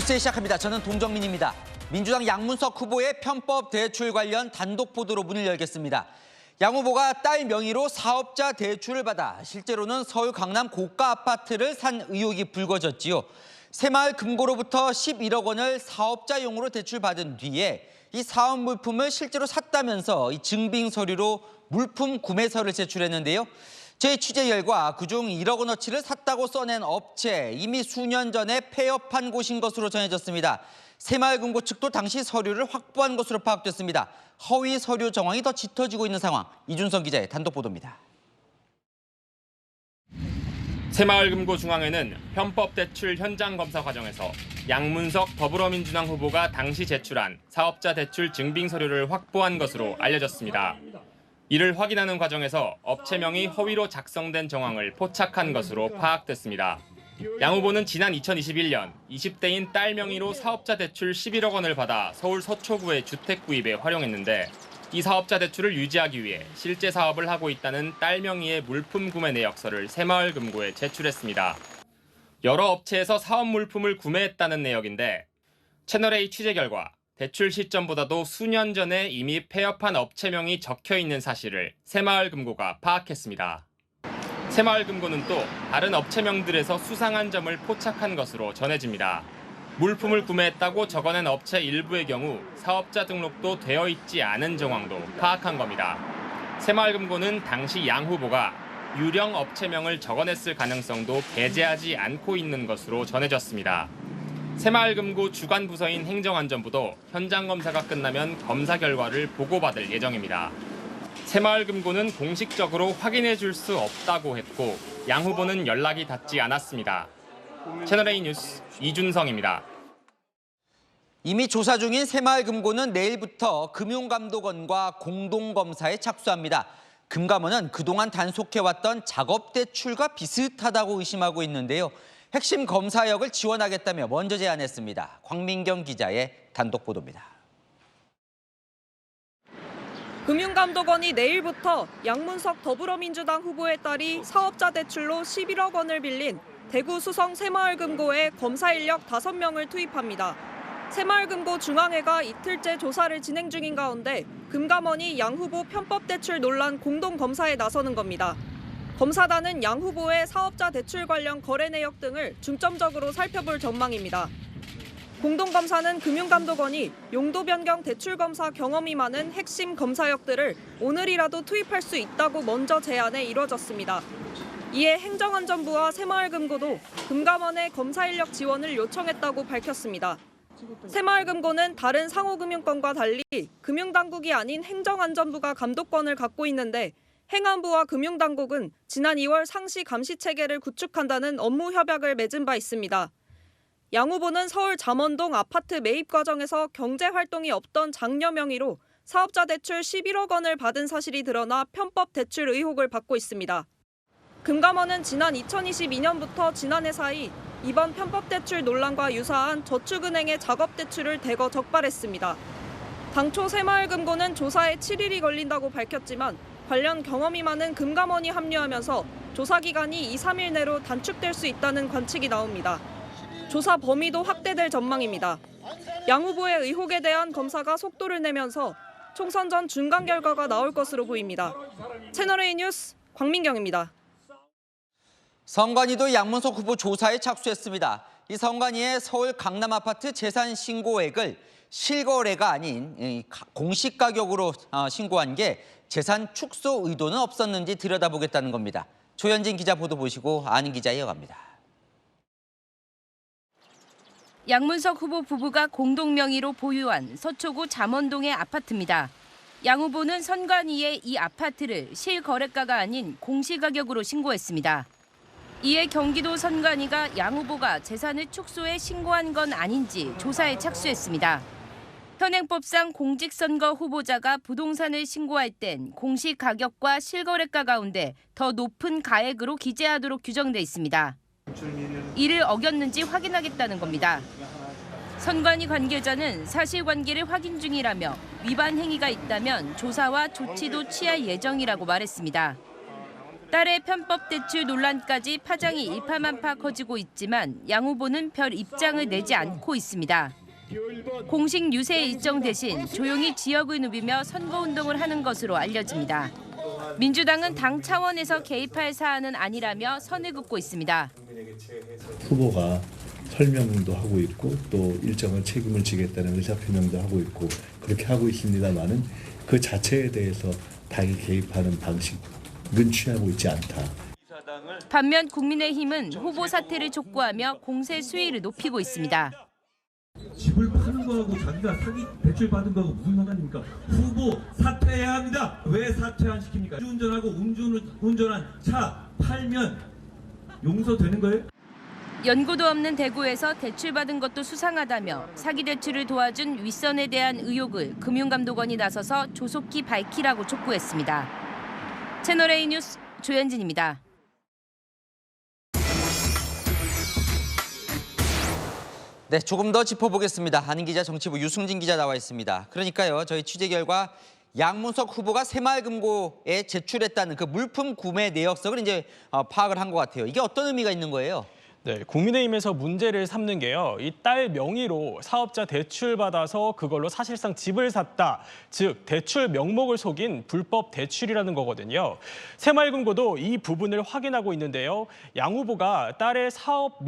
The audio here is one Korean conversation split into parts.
뉴스 시작합니다. 저는 동정민입니다. 민주당 양문석 후보의 편법 대출 관련 단독 보도로 문을 열겠습니다. 양 후보가 딸 명의로 사업자 대출을 받아 실제로는 서울 강남 고가 아파트를 산 의혹이 불거졌지요. 새마을금고로부터 11억 원을 사업자용으로 대출받은 뒤에 이 사업 물품을 실제로 샀다면서 이 증빙 서류로 물품 구매서를 제출했는데요. 저희 취재 결과 그중 1억 원어치를 샀다고 써낸 업체 이미 수년 전에 폐업한 곳인 것으로 전해졌습니다. 새마을금고 측도 당시 서류를 확보한 것으로 파악됐습니다. 허위 서류 정황이 더 짙어지고 있는 상황. 이준성 기자의 단독 보도입니다. 새마을금고 중앙에는 편법 대출 현장 검사 과정에서 양문석 더불어민주당 후보가 당시 제출한 사업자 대출 증빙 서류를 확보한 것으로 알려졌습니다. 이를 확인하는 과정에서 업체명이 허위로 작성된 정황을 포착한 것으로 파악됐습니다. 양 후보는 지난 2021년 20대인 딸 명의로 사업자 대출 11억 원을 받아 서울 서초구의 주택 구입에 활용했는데 이 사업자 대출을 유지하기 위해 실제 사업을 하고 있다는 딸 명의의 물품 구매 내역서를 새마을금고에 제출했습니다. 여러 업체에서 사업 물품을 구매했다는 내역인데 채널A 취재 결과 대출 시점보다도 수년 전에 이미 폐업한 업체명이 적혀 있는 사실을 새마을금고가 파악했습니다. 새마을금고는 또 다른 업체명들에서 수상한 점을 포착한 것으로 전해집니다. 물품을 구매했다고 적어낸 업체 일부의 경우 사업자 등록도 되어 있지 않은 정황도 파악한 겁니다. 새마을금고는 당시 양 후보가 유령 업체명을 적어냈을 가능성도 배제하지 않고 있는 것으로 전해졌습니다. 새마을금고 주관 부서인 행정안전부도 현장 검사가 끝나면 검사 결과를 보고받을 예정입니다. 새마을금고는 공식적으로 확인해 줄 수 없다고 했고 양 후보는 연락이 닿지 않았습니다. 채널A 뉴스 이준성입니다. 이미 조사 중인 새마을금고는 내일부터 금융감독원과 공동검사에 착수합니다. 금감원은 그동안 단속해왔던 작업대출과 비슷하다고 의심하고 있는데요. 핵심 검사역을 지원하겠다며 먼저 제안했습니다. 광민경 기자의 단독 보도입니다. 금융감독원이 내일부터 양문석 더불어민주당 후보의 딸이 사업자 대출로 11억 원을 빌린 대구 수성 새마을금고에 검사 인력 5명을 투입합니다. 새마을금고 중앙회가 이틀째 조사를 진행 중인 가운데 금감원이 양 후보 편법 대출 논란 공동검사에 나서는 겁니다. 검사단은 양 후보의 사업자 대출 관련 거래 내역 등을 중점적으로 살펴볼 전망입니다. 공동검사는 금융감독원이 용도 변경 대출 검사 경험이 많은 핵심 검사역들을 오늘이라도 투입할 수 있다고 먼저 제안해 이뤄졌습니다. 이에 행정안전부와 새마을금고도 금감원의 검사 인력 지원을 요청했다고 밝혔습니다. 새마을금고는 다른 상호금융권과 달리 금융당국이 아닌 행정안전부가 감독권을 갖고 있는데 행안부와 금융당국은 지난 2월 상시 감시체계를 구축한다는 업무 협약을 맺은 바 있습니다. 양 후보는 서울 잠원동 아파트 매입 과정에서 경제활동이 없던 장녀 명의로 사업자 대출 11억 원을 받은 사실이 드러나 편법 대출 의혹을 받고 있습니다. 금감원은 지난 2022년부터 지난해 사이 이번 편법 대출 논란과 유사한 저축은행의 작업대출을 대거 적발했습니다. 당초 새마을금고는 조사에 7일이 걸린다고 밝혔지만 관련 경험이 많은 금감원이 합류하면서 조사 기간이 2, 3일 내로 단축될 수 있다는 관측이 나옵니다. 조사 범위도 확대될 전망입니다. 양 후보의 의혹에 대한 검사가 속도를 내면서 총선 전 중간 결과가 나올 것으로 보입니다. 채널A 뉴스 광민경입니다. 선관위도 양문석 후보 조사에 착수했습니다. 이 선관위의 서울 강남 아파트 재산 신고액을 실거래가 아닌 공시 가격으로 신고한 게 재산 축소 의도는 없었는지 들여다보겠다는 겁니다. 조현진 기자 보도 보시고 아는 기자 이어갑니다. 양문석 후보 부부가 공동 명의로 보유한 서초구 잠원동의 아파트입니다. 양 후보는 선관위에 이 아파트를 실거래가가 아닌 공시가격으로 신고했습니다. 이에 경기도 선관위가 양 후보가 재산을 축소해 신고한 건 아닌지 조사에 착수했습니다. 현행법상 공직선거 후보자가 부동산을 신고할 땐 공시가격과 실거래가 가운데 더 높은 가액으로 기재하도록 규정돼 있습니다. 이를 어겼는지 확인하겠다는 겁니다. 선관위 관계자는 사실관계를 확인 중이라며 위반 행위가 있다면 조사와 조치도 취할 예정이라고 말했습니다. 딸의 편법 대출 논란까지 파장이 일파만파 커지고 있지만 양 후보는 별 입장을 내지 않고 있습니다. 공식 유세 일정 대신 조용히 지역을 누비며 선거운동을 하는 것으로 알려집니다. 민주당은 당 차원에서 개입할 사안은 아니라며 선을 긋고 있습니다. 후보가 설명도 하고 있고 또 일정을 책임을 지겠다는 의사표명도 하고 있고 그렇게 하고 있습니다만은 그 자체에 대해서 당이 개입하는 방식은 취하고 있지 않다. 반면 국민의힘은 후보 사퇴를 촉구하며 공세 수위를 높이고 있습니다. 집을 파는 거하고 자기가 사기 대출 받은 거하고 무슨 상관입니까? 후보 사퇴해야 합니다. 왜 사퇴 안 시킵니까? 운전하고 운전한 차 팔면 용서되는 거예요? 연고도 없는 대구에서 대출받은 것도 수상하다며 사기 대출을 도와준 윗선에 대한 의혹을 금융감독원이 나서서 조속히 밝히라고 촉구했습니다. 채널A 뉴스 조현진입니다. 네, 조금 더 짚어보겠습니다. 안인 기자, 정치부 유승진 기자 나와 있습니다. 그러니까요, 저희 취재 결과 양문석 후보가 새마을금고에 제출했다는 그 물품 구매 내역서를 이제 파악을 한 것 같아요. 이게 어떤 의미가 있는 거예요? 네, 국민의힘에서 문제를 삼는 게요. 이 딸 명의로 사업자 대출 받아서 그걸로 사실상 집을 샀다. 즉 대출 명목을 속인 불법 대출이라는 거거든요. 새마을금고도 이 부분을 확인하고 있는데요. 양 후보가 딸의 사업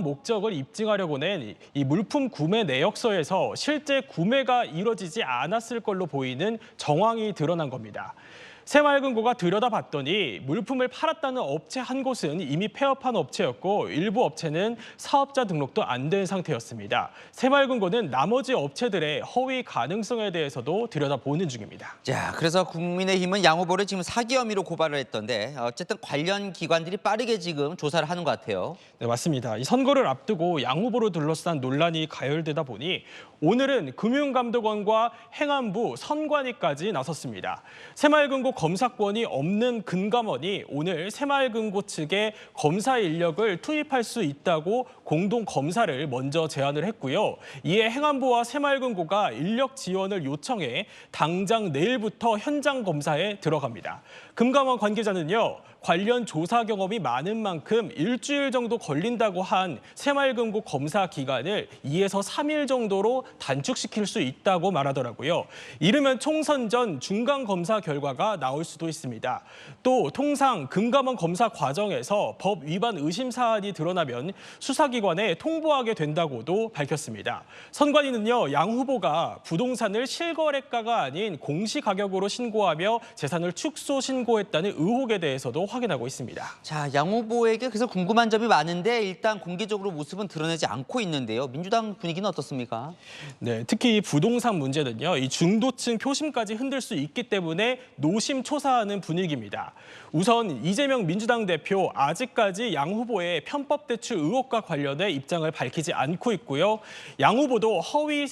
목적을 입증하려고 낸 이 물품 구매 내역서에서 실제 구매가 이뤄지지 않았을 걸로 보이는 정황이 드러난 겁니다. 새마을금고가 들여다봤더니 물품을 팔았다는 업체 한 곳은 이미 폐업한 업체였고 일부 업체는 사업자 등록도 안 된 상태였습니다. 새마을금고는 나머지 업체들의 허위 가능성에 대해서도 들여다보는 중입니다. 자, 그래서 국민의힘은 양 후보를 지금 사기 혐의로 고발을 했던데 어쨌든 관련 기관들이 빠르게 지금 조사를 하는 것 같아요. 네, 맞습니다. 이 선거를 앞두고 양 후보로 둘러싼 논란이 가열되다 보니 오늘은 금융감독원과 행안부, 선관위까지 나섰습니다. 새마을금고 검사권이 없는 금감원이 오늘 새마을금고 측에 검사 인력을 투입할 수 있다고 공동 검사를 먼저 제안을 했고요. 이에 행안부와 새마을금고가 인력 지원을 요청해 당장 내일부터 현장 검사에 들어갑니다. 금감원 관계자는요. 관련 조사 경험이 많은 만큼 일주일 정도 걸린다고 한 새마을금고 검사 기간을 2에서 3일 정도로 단축시킬 수 있다고 말하더라고요. 이르면 총선 전 중간 검사 결과가 나올 수도 있습니다. 또 통상 금감원 검사 과정에서 법 위반 의심 사안이 드러나면 수사기관에 통보하게 된다고도 밝혔습니다. 선관위는요, 양 후보가 부동산을 실거래가가 아닌 공시가격으로 신고하며 재산을 축소 신고했다는 의혹에 대해서도 확인하고 있습니다. 자, 양 후보에게 그래서 궁금한 점이 많은데 일단 공개적으로 모습은 드러내지 않고 있는데요. 민주당 분위기는 어떻습니까? 네, 특히 이 부동산 문제는요, 이 중도층 표심까지 흔들 수 있기 때문에 노심초사하는 분위기입니다. 우선 이재명 민주당 대표 아직까지 양 후보의 편법 대출 의혹과 관련해 입장을 밝히지 않고 있고요. 양 후보도 허위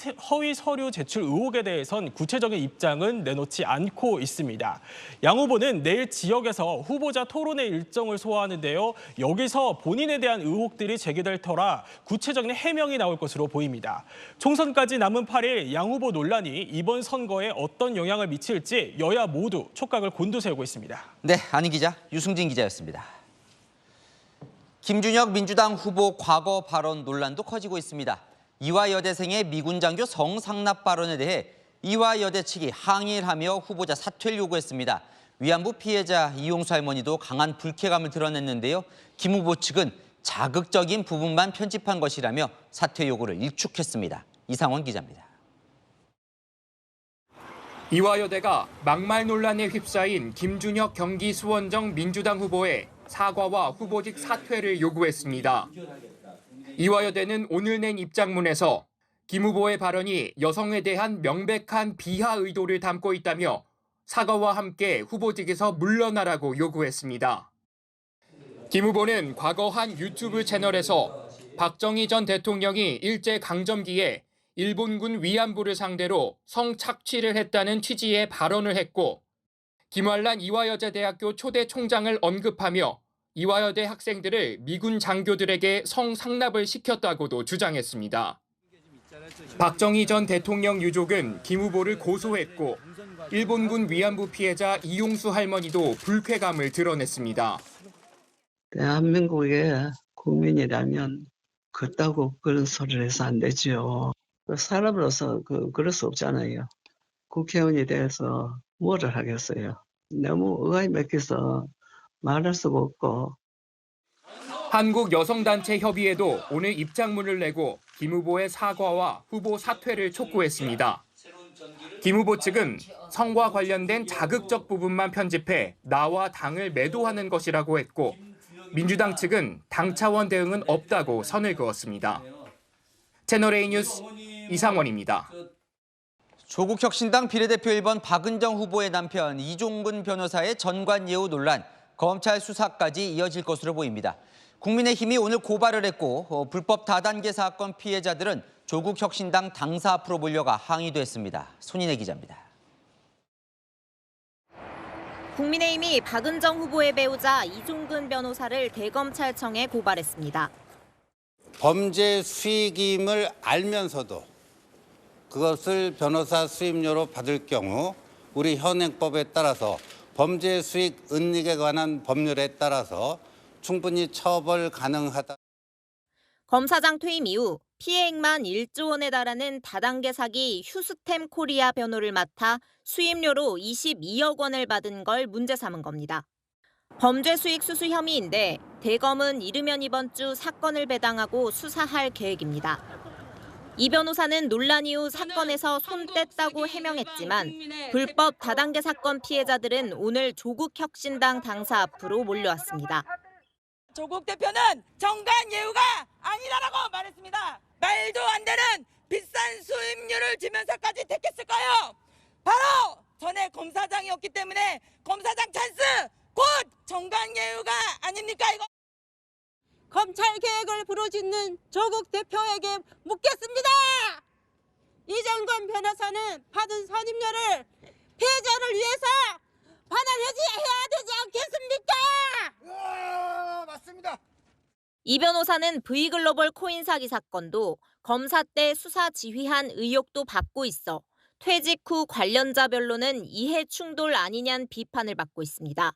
서류 제출 의혹에 대해선 구체적인 입장은 내놓지 않고 있습니다. 양 후보는 내일 지역에서 후보자 토론회 일정을 소화하는데요. 여기서 본인에 대한 의혹들이 제기될 터라 구체적인 해명이 나올 것으로 보입니다. 총선까지 남은 8일 양 후보 논란이 이번 선거에 어떤 영향을 미칠지 여야 모두 촉각을 곤두세우고 있습니다. 네, 안인 기자, 유승진 기자였습니다. 김준혁 민주당 후보 과거 발언 논란도 커지고 있습니다. 이화 여대생의 미군 장교 성상납 발언에 대해 이화 여대 측이 항의를 하며 후보자 사퇴를 요구했습니다. 위안부 피해자 이용수 할머니도 강한 불쾌감을 드러냈는데요. 김 후보 측은 자극적인 부분만 편집한 것이라며 사퇴 요구를 일축했습니다. 이상원 기자입니다. 이화여대가 막말 논란에 휩싸인 김준혁 경기 수원정 민주당 후보의 사과와 후보직 사퇴를 요구했습니다. 이화여대는 오늘 낸 입장문에서 김 후보의 발언이 여성에 대한 명백한 비하 의도를 담고 있다며 사과와 함께 후보직에서 물러나라고 요구했습니다. 김 후보는 과거 한 유튜브 채널에서 박정희 전 대통령이 일제강점기에 일본군 위안부를 상대로 성착취를 했다는 취지의 발언을 했고 김환란 이화여자대학교 초대 총장을 언급하며 이화여대 학생들을 미군 장교들에게 성상납을 시켰다고도 주장했습니다. 박정희 전 대통령 유족은 김 후보를 고소했고 일본군 위안부 피해자 이용수 할머니도 불쾌감을 드러냈습니다. 대한민국의 국민이라면 그렇다고 그런 소리를 해서 안 되죠. 사람으로서 그럴 수 없잖아요. 국회의원이 돼서 뭐를 하겠어요. 너무 의아에 맥혀서 말할 수가 없고. 한국여성단체협의회도 오늘 입장문을 내고 김 후보의 사과와 후보 사퇴를 촉구했습니다. 김 후보 측은 성과 관련된 자극적 부분만 편집해 나와 당을 매도하는 것이라고 했고 민주당 측은 당 차원 대응은 없다고 선을 그었습니다. 채널A 뉴스 이상원입니다. 조국 혁신당 비례대표 1번 박은정 후보의 남편 이종근 변호사의 전관예우 논란, 검찰 수사까지 이어질 것으로 보입니다. 국민의힘이 오늘 고발을 했고 불법 다단계 사건 피해자들은 조국 혁신당 당사 앞으로 몰려가 항의도 했습니다. 손인혜 기자입니다. 국민의힘이 박은정 후보의 배우자 이종근 변호사를 대검찰청에 고발했습니다. 범죄 수익임을 알면서도 그것을 변호사 수임료로 받을 경우 우리 현행법에 따라서 범죄 수익 은닉에 관한 법률에 따라서 충분히 처벌 가능하다. 검사장 퇴임 이후 피해액만 1조 원에 달하는 다단계 사기 휴스템 코리아 변호를 맡아 수임료로 22억 원을 받은 걸 문제 삼은 겁니다. 범죄 수익 수수 혐의인데 대검은 이르면 이번 주 사건을 배당하고 수사할 계획입니다. 이 변호사는 논란 이후 사건에서 손 뗐다고 해명했지만 불법 다단계 사건 피해자들은 오늘 조국 혁신당 당사 앞으로 몰려왔습니다. 조국 대표는 정관예우가 아니다라고 말했습니다. 말도 안 되는 비싼 수임료를 주면서까지 택했을까요? 바로 전에 검사장이었기 때문에 검사장 찬스 곧 정관예우가 아닙니까 이거? 검찰 개혁을 부르짖는 조국 대표에게 묻겠습니다. 이종근 변호사는 받은 선임료를 피해자를 위해서 반환해야 되지 않겠습니까? 맞습니다. 이 변호사는 V글로벌 코인 사기 사건도 검사 때 수사 지휘한 의혹도 받고 있어 퇴직 후 관련자별로는 이해 충돌 아니냐는 비판을 받고 있습니다.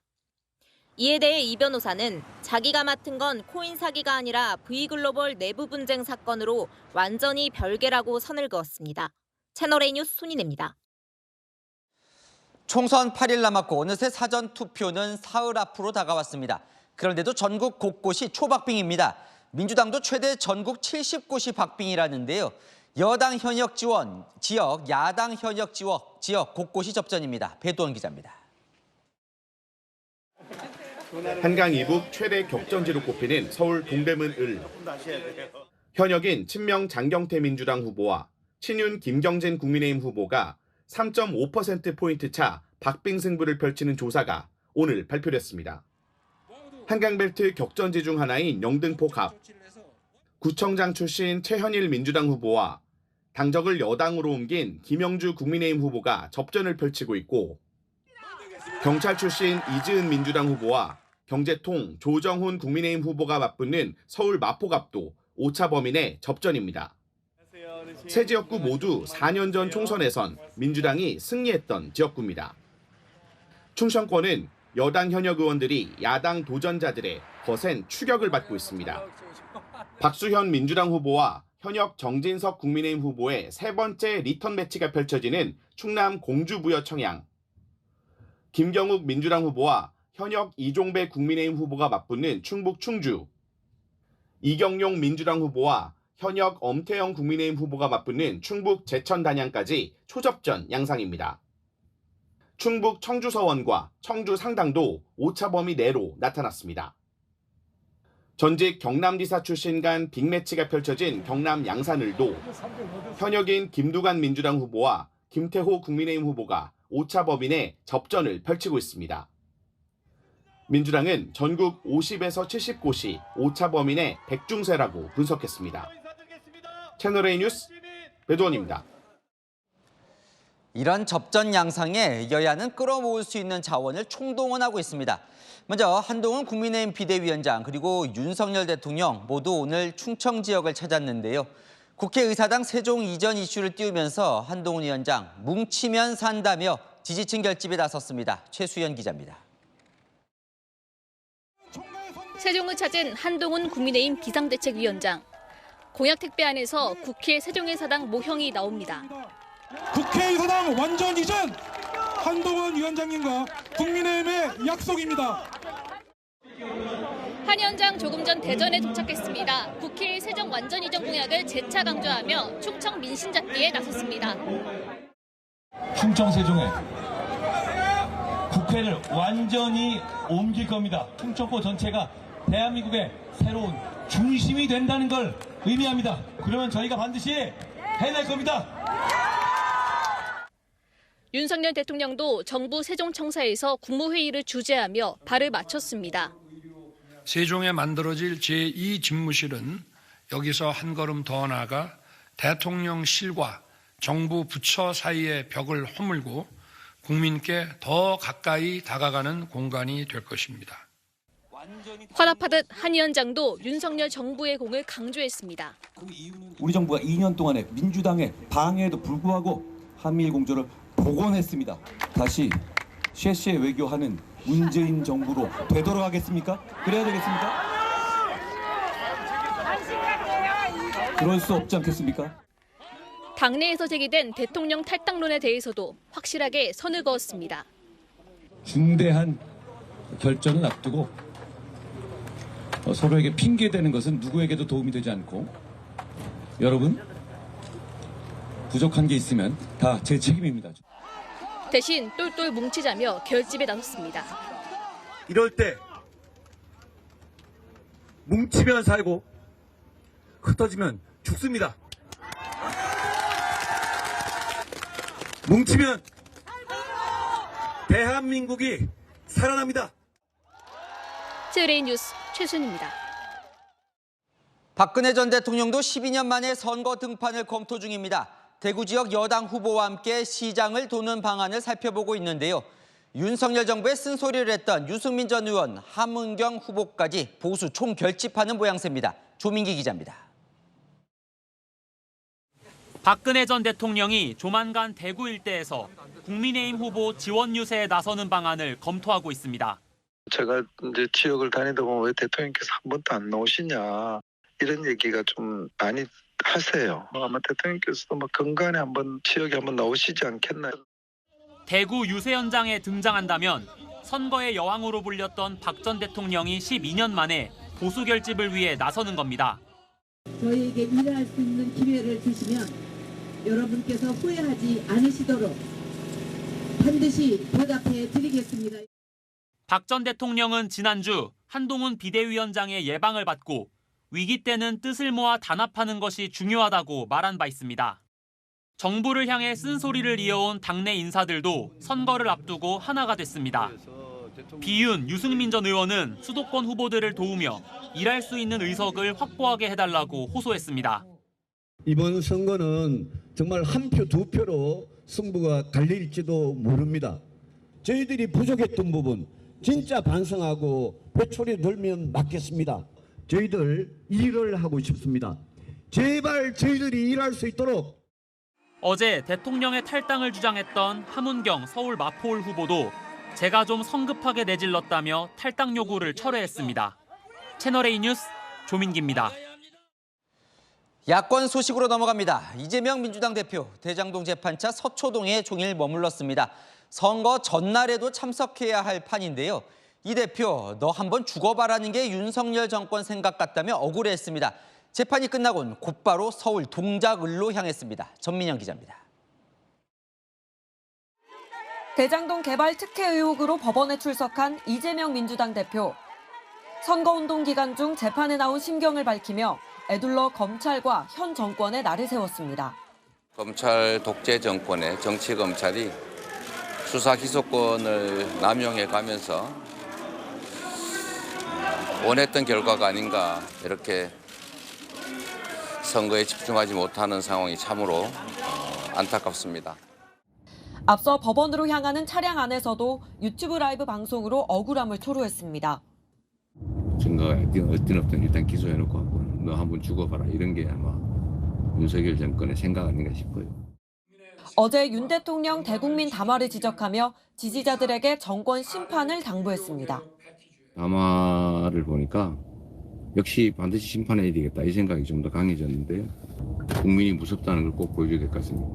이에 대해 이 변호사는 자기가 맡은 건 코인 사기가 아니라 V글로벌 내부 분쟁 사건으로 완전히 별개라고 선을 그었습니다. 채널A 뉴스 손인혜입니다. 총선 8일 남았고 어느새 사전 투표는 사흘 앞으로 다가왔습니다. 그런데도 전국 곳곳이 초박빙입니다. 민주당도 최대 전국 70곳이 박빙이라는데요. 여당 현역 지역, 야당 현역 지역 곳곳이 접전입니다. 배도원 기자입니다. 한강 이북 최대 격전지로 꼽히는 서울 동대문 을. 현역인 친명 장경태 민주당 후보와 친윤 김경진 국민의힘 후보가 3.5%포인트 차 박빙 승부를 펼치는 조사가 오늘 발표됐습니다. 한강벨트 격전지 중 하나인 영등포 갑. 구청장 출신 최현일 민주당 후보와 당적을 여당으로 옮긴 김영주 국민의힘 후보가 접전을 펼치고 있고 경찰 출신 이지은 민주당 후보와 경제통 조정훈 국민의힘 후보가 맞붙는 서울 마포갑도 5차 범인의 접전입니다. 세 지역구 모두 4년 전 총선에선 민주당이 승리했던 지역구입니다. 충청권은 여당 현역 의원들이 야당 도전자들의 거센 추격을 받고 있습니다. 박수현 민주당 후보와 현역 정진석 국민의힘 후보의 세 번째 리턴 매치가 펼쳐지는 충남 공주부여 청양. 김경욱 민주당 후보와 현역 이종배 국민의힘 후보가 맞붙는 충북 충주. 이경용 민주당 후보와 현역 엄태영 국민의힘 후보가 맞붙는 충북 제천 단양까지 초접전 양상입니다. 충북 청주 서원과 청주 상당도 5차 범위 내로 나타났습니다. 전직 경남지사 출신 간 빅매치가 펼쳐진 경남 양산을도 현역인 김두관 민주당 후보와 김태호 국민의힘 후보가 5차 범인의 접전을 펼치고 있습니다. 민주당은 전국 50에서 70곳이 5차 범인의 백중세라고 분석했습니다. 채널A 뉴스 배도원입니다. 이런 접전 양상에 여야는 끌어모을 수 있는 자원을 총동원하고 있습니다. 먼저 한동훈 국민의힘 비대위원장 그리고 윤석열 대통령 모두 오늘 충청 지역을 찾았는데요. 국회의사당 세종 이전 이슈를 띄우면서 한동훈 위원장 뭉치면 산다며 지지층 결집에 나섰습니다. 최수연 기자입니다. 세종을 찾은 한동훈 국민의힘 비상대책위원장. 공약 택배안에서 국회 세종의 사당 모형이 나옵니다. 국회의 사당 완전 이전! 한동훈 위원장님과 국민의힘의 약속입니다. 한 위원장 조금 전 대전에 도착했습니다. 국회의 세종 완전 이전 공약을 재차 강조하며 충청 민심 잡기에 나섰습니다. 충청 세종에 국회를 완전히 옮길 겁니다. 충청권 전체가 대한민국의 새로운 중심이 된다는 걸 의미합니다. 그러면 저희가 반드시 해낼 겁니다. 윤석열 대통령도 정부 세종청사에서 국무회의를 주재하며 발을 맞췄습니다. 세종에 만들어질 제2집무실은 여기서 한 걸음 더 나아가 대통령실과 정부 부처 사이의 벽을 허물고 국민께 더 가까이 다가가는 공간이 될 것입니다. 화답하듯 한 위원장도 윤석열 정부의 공을 강조했습니다. 우리 정부가 2년 동안의 민주당의 방해에도 불구하고 한미일 공조를 복원했습니다. 다시 쉐쉐 외교하는 문재인 정부로 되도록 하겠습니까? 그래야 되겠습니까? 그럴 수 없지 않겠습니까? 당내에서 제기된 대통령 탈당론에 대해서도 확실하게 선을 그었습니다. 중대한 결정을 앞두고 서로에게 핑계대는 것은 누구에게도 도움이 되지 않고 여러분 부족한 게 있으면 다 제 책임입니다. 대신 똘똘 뭉치자며 결집에 나섰습니다. 이럴 때 뭉치면 살고 흩어지면 죽습니다. 뭉치면 대한민국이 살아납니다. CLA 뉴스 최순입니다. 박근혜 전 대통령도 12년 만에 선거 등판을 검토 중입니다. 대구 지역 여당 후보와 함께 시장을 도는 방안을 살펴보고 있는데요. 윤석열 정부에 쓴소리를 했던 유승민 전 의원, 함은경 후보까지 보수 총결집하는 모양새입니다. 조민기 기자입니다. 박근혜 전 대통령이 조만간 대구 일대에서 국민의힘 후보 지원 유세에 나서는 방안을 검토하고 있습니다. 제가 이제 지역을 다니다 보면 왜 대통령께서 한 번도 안 나오시냐 이런 얘기가 좀 많이 하세요. 아마 대통령께서도 건강에 한번 지역에 한번 나오시지 않겠나. 대구 유세 현장에 등장한다면 선거의 여왕으로 불렸던 박 전 대통령이 12년 만에 보수 결집을 위해 나서는 겁니다. 저희에게 일할 수 있는 기회를 주시면 여러분께서 후회하지 않으시도록 반드시 보답해 드리겠습니다. 박 전 대통령은 지난주 한동훈 비대위원장의 예방을 받고 위기 때는 뜻을 모아 단합하는 것이 중요하다고 말한 바 있습니다. 정부를 향해 쓴소리를 이어온 당내 인사들도 선거를 앞두고 하나가 됐습니다. 비윤, 유승민 전 의원은 수도권 후보들을 도우며 일할 수 있는 의석을 확보하게 해달라고 호소했습니다. 이번 선거는 정말 한 표, 두 표로 승부가 갈릴지도 모릅니다. 저희들이 부족했던 부분 진짜 반성하고 회초리 들면 맞겠습니다. 저희들 일을 하고 싶습니다. 제발 저희들이 일할 수 있도록. 어제 대통령의 탈당을 주장했던 함은경 서울 마포울 후보도 제가 좀 성급하게 내질렀다며 탈당 요구를 철회했습니다. 채널A 뉴스 조민기입니다. 야권 소식으로 넘어갑니다. 이재명 민주당 대표 대장동 재판차 서초동에 종일 머물렀습니다. 선거 전날에도 참석해야 할 판인데요. 이 대표 너 한번 죽어봐라는 게 윤석열 정권 생각 같다며 억울해했습니다. 재판이 끝나곤 곧바로 서울 동작을로 향했습니다. 전민영 기자입니다. 대장동 개발 특혜 의혹으로 법원에 출석한 이재명 민주당 대표. 선거운동 기간 중 재판에 나온 심경을 밝히며 애둘러 검찰과 현 정권에 날을 세웠습니다. 검찰 독재 정권의 정치검찰이 수사 기소권을 남용해 가면서 원했던 결과가 아닌가, 이렇게 선거에 집중하지 못하는 상황이 참으로 안타깝습니다. 앞서 법원으로 향하는 차량 안에서도 유튜브 라이브 방송으로 억울함을 토로했습니다. 증거가 어떤 일단 기소해놓고 하고 너 한번 죽어봐라, 이런 게 아마 윤석열 정권의 생각 아닌가 싶어요. 어제 윤 대통령 대국민 담화를 지적하며 지지자들에게 정권 심판을 당부했습니다. 담화를 보니까 역시 반드시 심판해야 되겠다 이 생각이 좀 더 강해졌는데요. 국민이 무섭다는 걸 꼭 보여줘야 될 것 같습니다.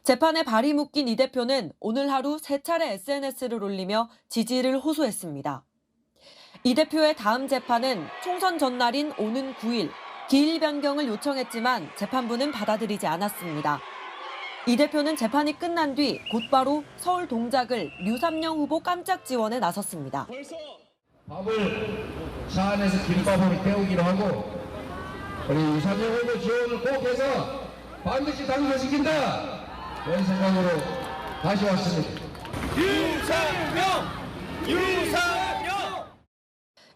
재판에 발이 묶인 이 대표는 오늘 하루 3차례 SNS를 올리며 지지를 호소했습니다. 이 대표의 다음 재판은 총선 전날인 오는 9일, 기일 변경을 요청했지만 재판부는 받아들이지 않았습니다. 이 대표는 재판이 끝난 뒤 곧바로 서울 동작을 류삼영 후보 깜짝 지원에 나섰습니다. 밥을 차 안에서 김밥을 때우기로 하고 우리 유삼영 후보 지원을 꼭 해서 반드시 당선시킨다 이런 생각으로 다시 왔습니다. 유삼영!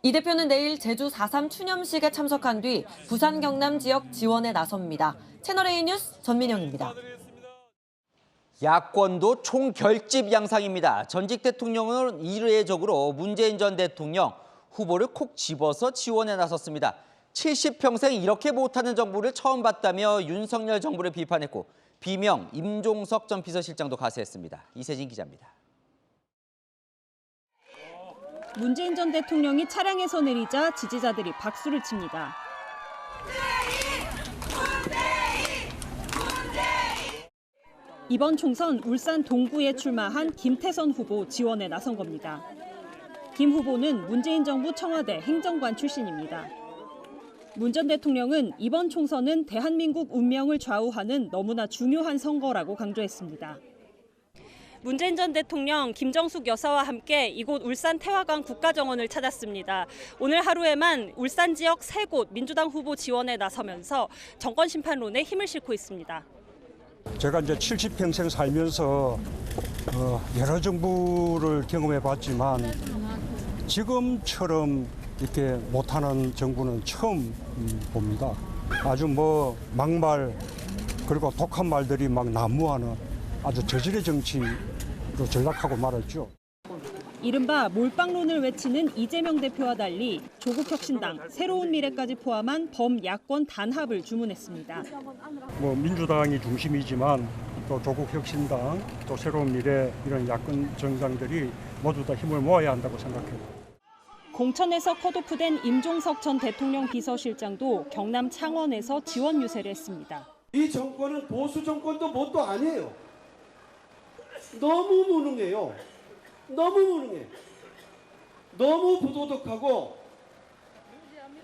이 대표는 내일 제주 4.3 추념식에 참석한 뒤 부산 경남 지역 지원에 나섭니다. 채널A 뉴스 전민영입니다. 야권도 총결집 양상입니다. 전직 대통령은 이례적으로 문재인 전 대통령 후보를 콕 집어서 지원에 나섰습니다. 70평생 이렇게 못하는 정부를 처음 봤다며 윤석열 정부를 비판했고 비명 임종석 전 비서실장도 가세했습니다. 이세진 기자입니다. 문재인 전 대통령이 차량에서 내리자 지지자들이 박수를 칩니다. 이번 총선 울산 동구에 출마한 김태선 후보 지원에 나선 겁니다. 김 후보는 문재인 정부 청와대 행정관 출신입니다. 문 전 대통령은 이번 총선은 대한민국 운명을 좌우하는 너무나 중요한 선거라고 강조했습니다. 문재인 전 대통령 김정숙 여사와 함께 이곳 울산 태화강 국가정원을 찾았습니다. 오늘 하루에만 울산 지역 3곳 민주당 후보 지원에 나서면서 정권 심판론에 힘을 싣고 있습니다. 제가 이제 70평생 살면서 여러 정부를 경험해 봤지만 지금처럼 이렇게 못하는 정부는 처음 봅니다. 아주 막말 그리고 독한 말들이 막 난무하는 아주 저질의 정치로 전락하고 말았죠. 이른바 몰빵론을 외치는 이재명 대표와 달리 조국혁신당, 새로운 미래까지 포함한 범야권 단합을 주문했습니다. 민주당이 중심이지만 또 조국혁신당, 또 새로운 미래 이런 야권 정당들이 모두 다 힘을 모아야 한다고 생각해요. 공천에서 컷오프된 임종석 전 대통령 비서실장도 경남 창원에서 지원 유세를 했습니다. 이 정권은 보수 정권도 뭣도 아니에요. 너무 무능해요. 너무 무능해. 너무 부도덕하고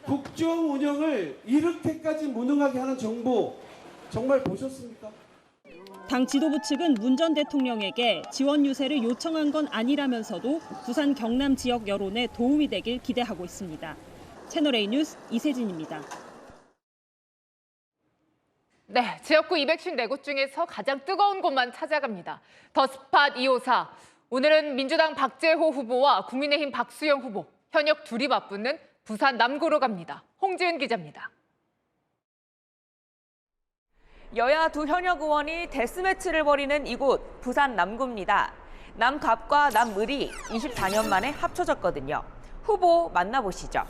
국정 운영을 이렇게까지 무능하게 하는 정부 정말 보셨습니까? 당 지도부 측은 문 전 대통령에게 지원 유세를 요청한 건 아니라면서도 부산 경남 지역 여론에 도움이 되길 기대하고 있습니다. 채널A 뉴스 이세진입니다. 네, 지역구 254곳 중에서 가장 뜨거운 곳만 찾아갑니다. 더 스팟 254. 오늘은 민주당 박재호 후보와 국민의힘 박수영 후보, 현역 둘이 맞붙는 부산 남구로 갑니다. 홍지은 기자입니다. 여야 두 현역 의원이 데스매치를 벌이는 이곳 부산 남구입니다. 남갑과 남을이 24년 만에 합쳐졌거든요. 후보 만나보시죠.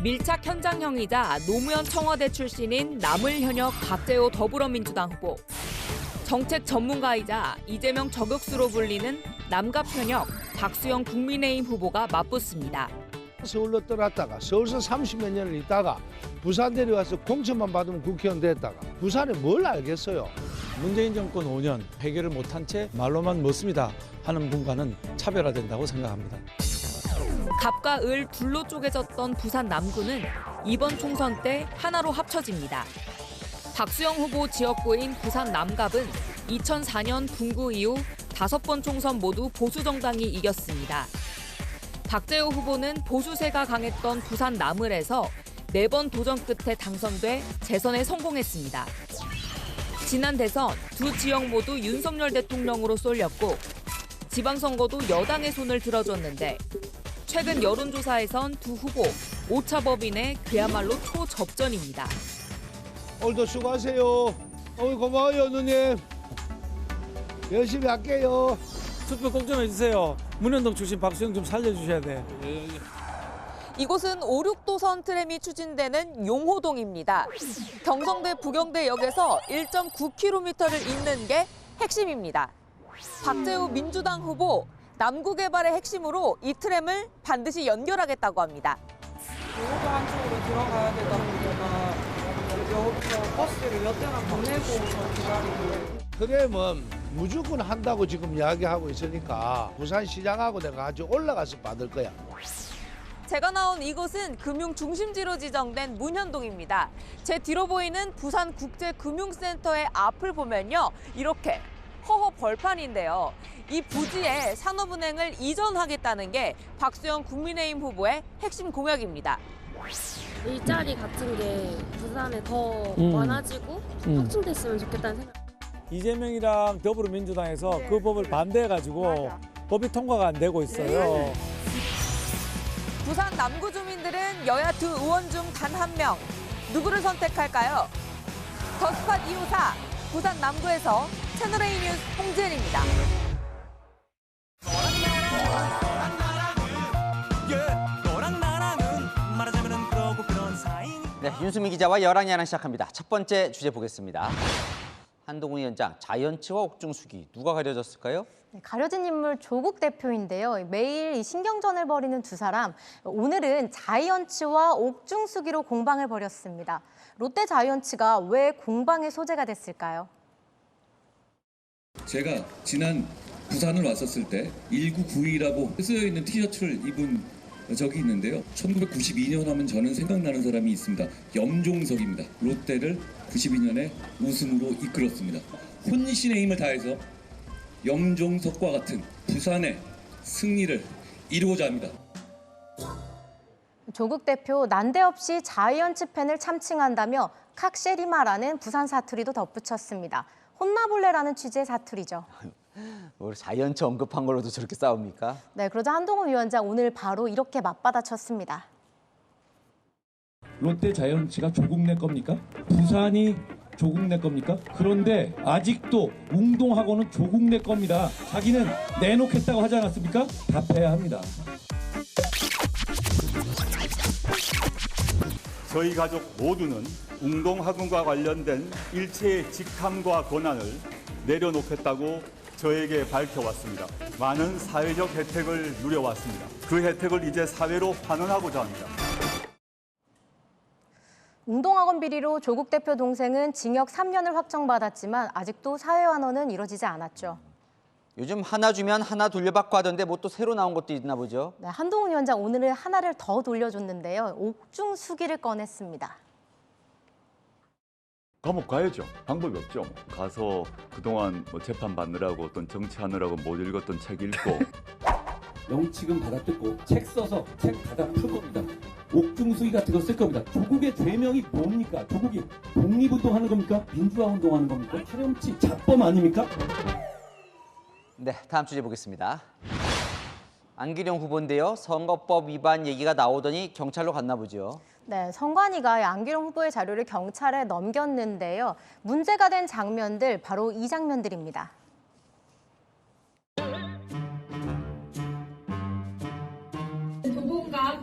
밀착 현장형이자 노무현 청와대 출신인 남을 현역 박재호 더불어민주당 후보. 정책 전문가이자 이재명 저격수로 불리는 남갑 현역 박수영 국민의힘 후보가 맞붙습니다. 서울로 떠났다가 서울서 30몇 년을 있다가 부산 내려와서 공천만 받으면 국회의원 됐다가 부산에 뭘 알겠어요. 문재인 정권 5년 해결을 못한 채 말로만 멋습니다 하는 분과는 차별화된다고 생각합니다. 갑과 을 둘로 쪼개졌던 부산 남구는 이번 총선 때 하나로 합쳐집니다. 박수영 후보 지역구인 부산 남갑은 2004년 분구 이후 5번 총선 모두 보수 정당이 이겼습니다. 박재호 후보는 보수세가 강했던 부산 남을에서 4번 도전 끝에 당선돼 재선에 성공했습니다. 지난 대선 두 지역 모두 윤석열 대통령으로 쏠렸고 지방선거도 여당의 손을 들어줬는데 최근 여론조사에선 두 후보 오차 법인의 그야말로 초접전입니다. 오늘도 수고하세요. 고마워요 누님. 열심히 할게요. 투표 꼭 좀 해주세요. 문현동 출신 박수영 좀 살려주셔야 돼. 이곳은 5, 6도선 트램이 추진되는 용호동입니다. 경성대 부경대역에서 1.9km를 잇는 게 핵심입니다. 박재호 민주당 후보, 남구 개발의 핵심으로 이 트램을 반드시 연결하겠다고 합니다. 용호동 한쪽으로 들어가야 되다 보니까 여기서 버스를 몇 대나 보내고 기다리고. 트램은 무조건 한다고 지금 이야기하고 있으니까 부산시장하고 내가 아주 올라가서 받을 거야. 제가 나온 이곳은 금융 중심지로 지정된 문현동입니다. 제 뒤로 보이는 부산국제금융센터의 앞을 보면요. 이렇게 허허 벌판인데요. 이 부지에 산업은행을 이전하겠다는 게 박수영 국민의힘 후보의 핵심 공약입니다. 일자리 같은 게 부산에 더 많아지고 확충됐으면 좋겠다는 생각. 이재명이랑 더불어민주당에서 그 법을 반대해가지고 법이 통과가 안 되고 있어요. 부산 남구 주민들은 여야 두 의원 중 단 한 명. 누구를 선택할까요? 더스팟 254 부산 남구에서 채널A 뉴스 홍지은입니다. 네, 윤수미 기자와 열왕야랑 시작합니다. 첫 번째 주제 보겠습니다. 한동훈 위원장, 자이언츠와 옥중수기 누가 가려졌을까요? 네, 가려진 인물 조국 대표인데요. 매일 이 신경전을 벌이는 두 사람. 오늘은 자이언츠와 옥중수기로 공방을 벌였습니다. 롯데 자이언츠가 왜 공방의 소재가 됐을까요? 제가 지난 부산을 왔었을 때 1992라고 쓰여있는 티셔츠를 입은 적이 있는데요. 1992년 하면 저는 생각나는 사람이 있습니다. 염종석입니다. 롯데를 92년에 우승으로 이끌었습니다. 혼신의 힘을 다해서 염종석과 같은 부산의 승리를 이루고자 합니다. 조국 대표 난데없이 자이언츠 팬을 참칭한다며 칵쉐리마라는 부산 사투리도 덧붙였습니다. 혼나볼래라는 취지의 사투리죠. 뭐 자이언츠 언급한 걸로도 저렇게 싸웁니까? 네, 그러자 한동훈 위원장 오늘 바로 이렇게 맞받아쳤습니다. 롯데 자이언츠가 조국 내 겁니까? 부산이 조국 내 겁니까? 그런데 아직도 웅동하고는 조국 내 겁니다. 자기는 내놓겠다고 하지 않았습니까? 답해야 합니다. 저희 가족 모두는 웅동학원과 관련된 일체의 직함과 권한을 내려놓겠다고 저에게 밝혀왔습니다. 많은 사회적 혜택을 누려왔습니다. 그 혜택을 이제 사회로 환원하고자 합니다. 웅동학원 비리로 조국 대표 동생은 징역 3년을 확정받았지만 아직도 사회환원은 이루어지지 않았죠. 요즘 하나 주면 하나 돌려받고 하던데 뭐 또 새로 나온 것도 있나 보죠? 네, 한동훈 위원장 오늘은 하나를 더 돌려줬는데요. 옥중수기를 꺼냈습니다. 감옥 가야죠. 방법이 없죠. 가서 그동안 뭐 재판 받느라고 어떤 정치하느라고 못 읽었던 책 읽고 영치금 받아 뜯고 책 써서 책 받아 풀 겁니다. 옥중수기 같은 거 쓸 겁니다. 조국의 죄명이 뭡니까? 조국이 독립운동하는 겁니까? 민주화운동하는 겁니까? 파렴치 자범 아닙니까? 네, 다음 주제 보겠습니다. 안기령 후보인데요. 선거법 위반 얘기가 나오더니 경찰로 갔나 보죠. 네, 선관위가 안기령 후보의 자료를 경찰에 넘겼는데요. 문제가 된 장면들, 바로 이 장면들입니다. 도봉갑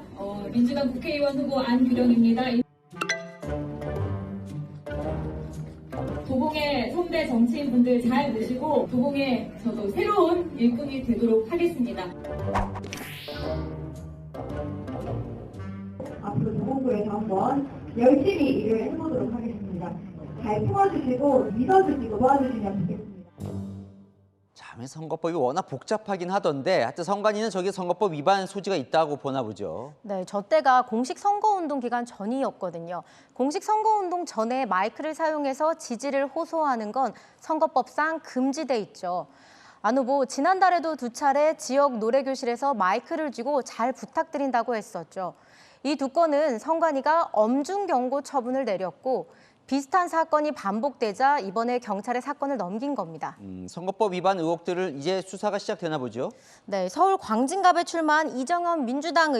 민주당 국회의원 후보 안규령입니다. 도봉의 선배 정치인분들 잘 모시고 도봉에 저도 새로운 일꾼이 되도록 하겠습니다. 앞으로 도봉구에서 한번 열심히 일을 해보도록 하겠습니다. 잘 품어주시고 믿어주시고 도와주시면 좋겠습니다. 참, 선거법이 워낙 복잡하긴 하던데 하여튼 선관위는 저게 선거법 위반 소지가 있다고 보나 보죠. 네, 저 때가 공식 선거운동 기간 전이었거든요. 공식 선거운동 전에 마이크를 사용해서 지지를 호소하는 건 선거법상 금지돼 있죠. 안 후보 지난달에도 2차례 지역 노래교실에서 마이크를 쥐고 잘 부탁드린다고 했었죠. 이 두 건은 선관위가 엄중 경고 처분을 내렸고 비슷한 사건이 반복되자 이번에 경찰에 사건을 넘긴 겁니다. 선거법 위반 의혹들을 이제 수사가 시작되나 보죠? 네, 서울 광진갑에 출마한 이정현 민주당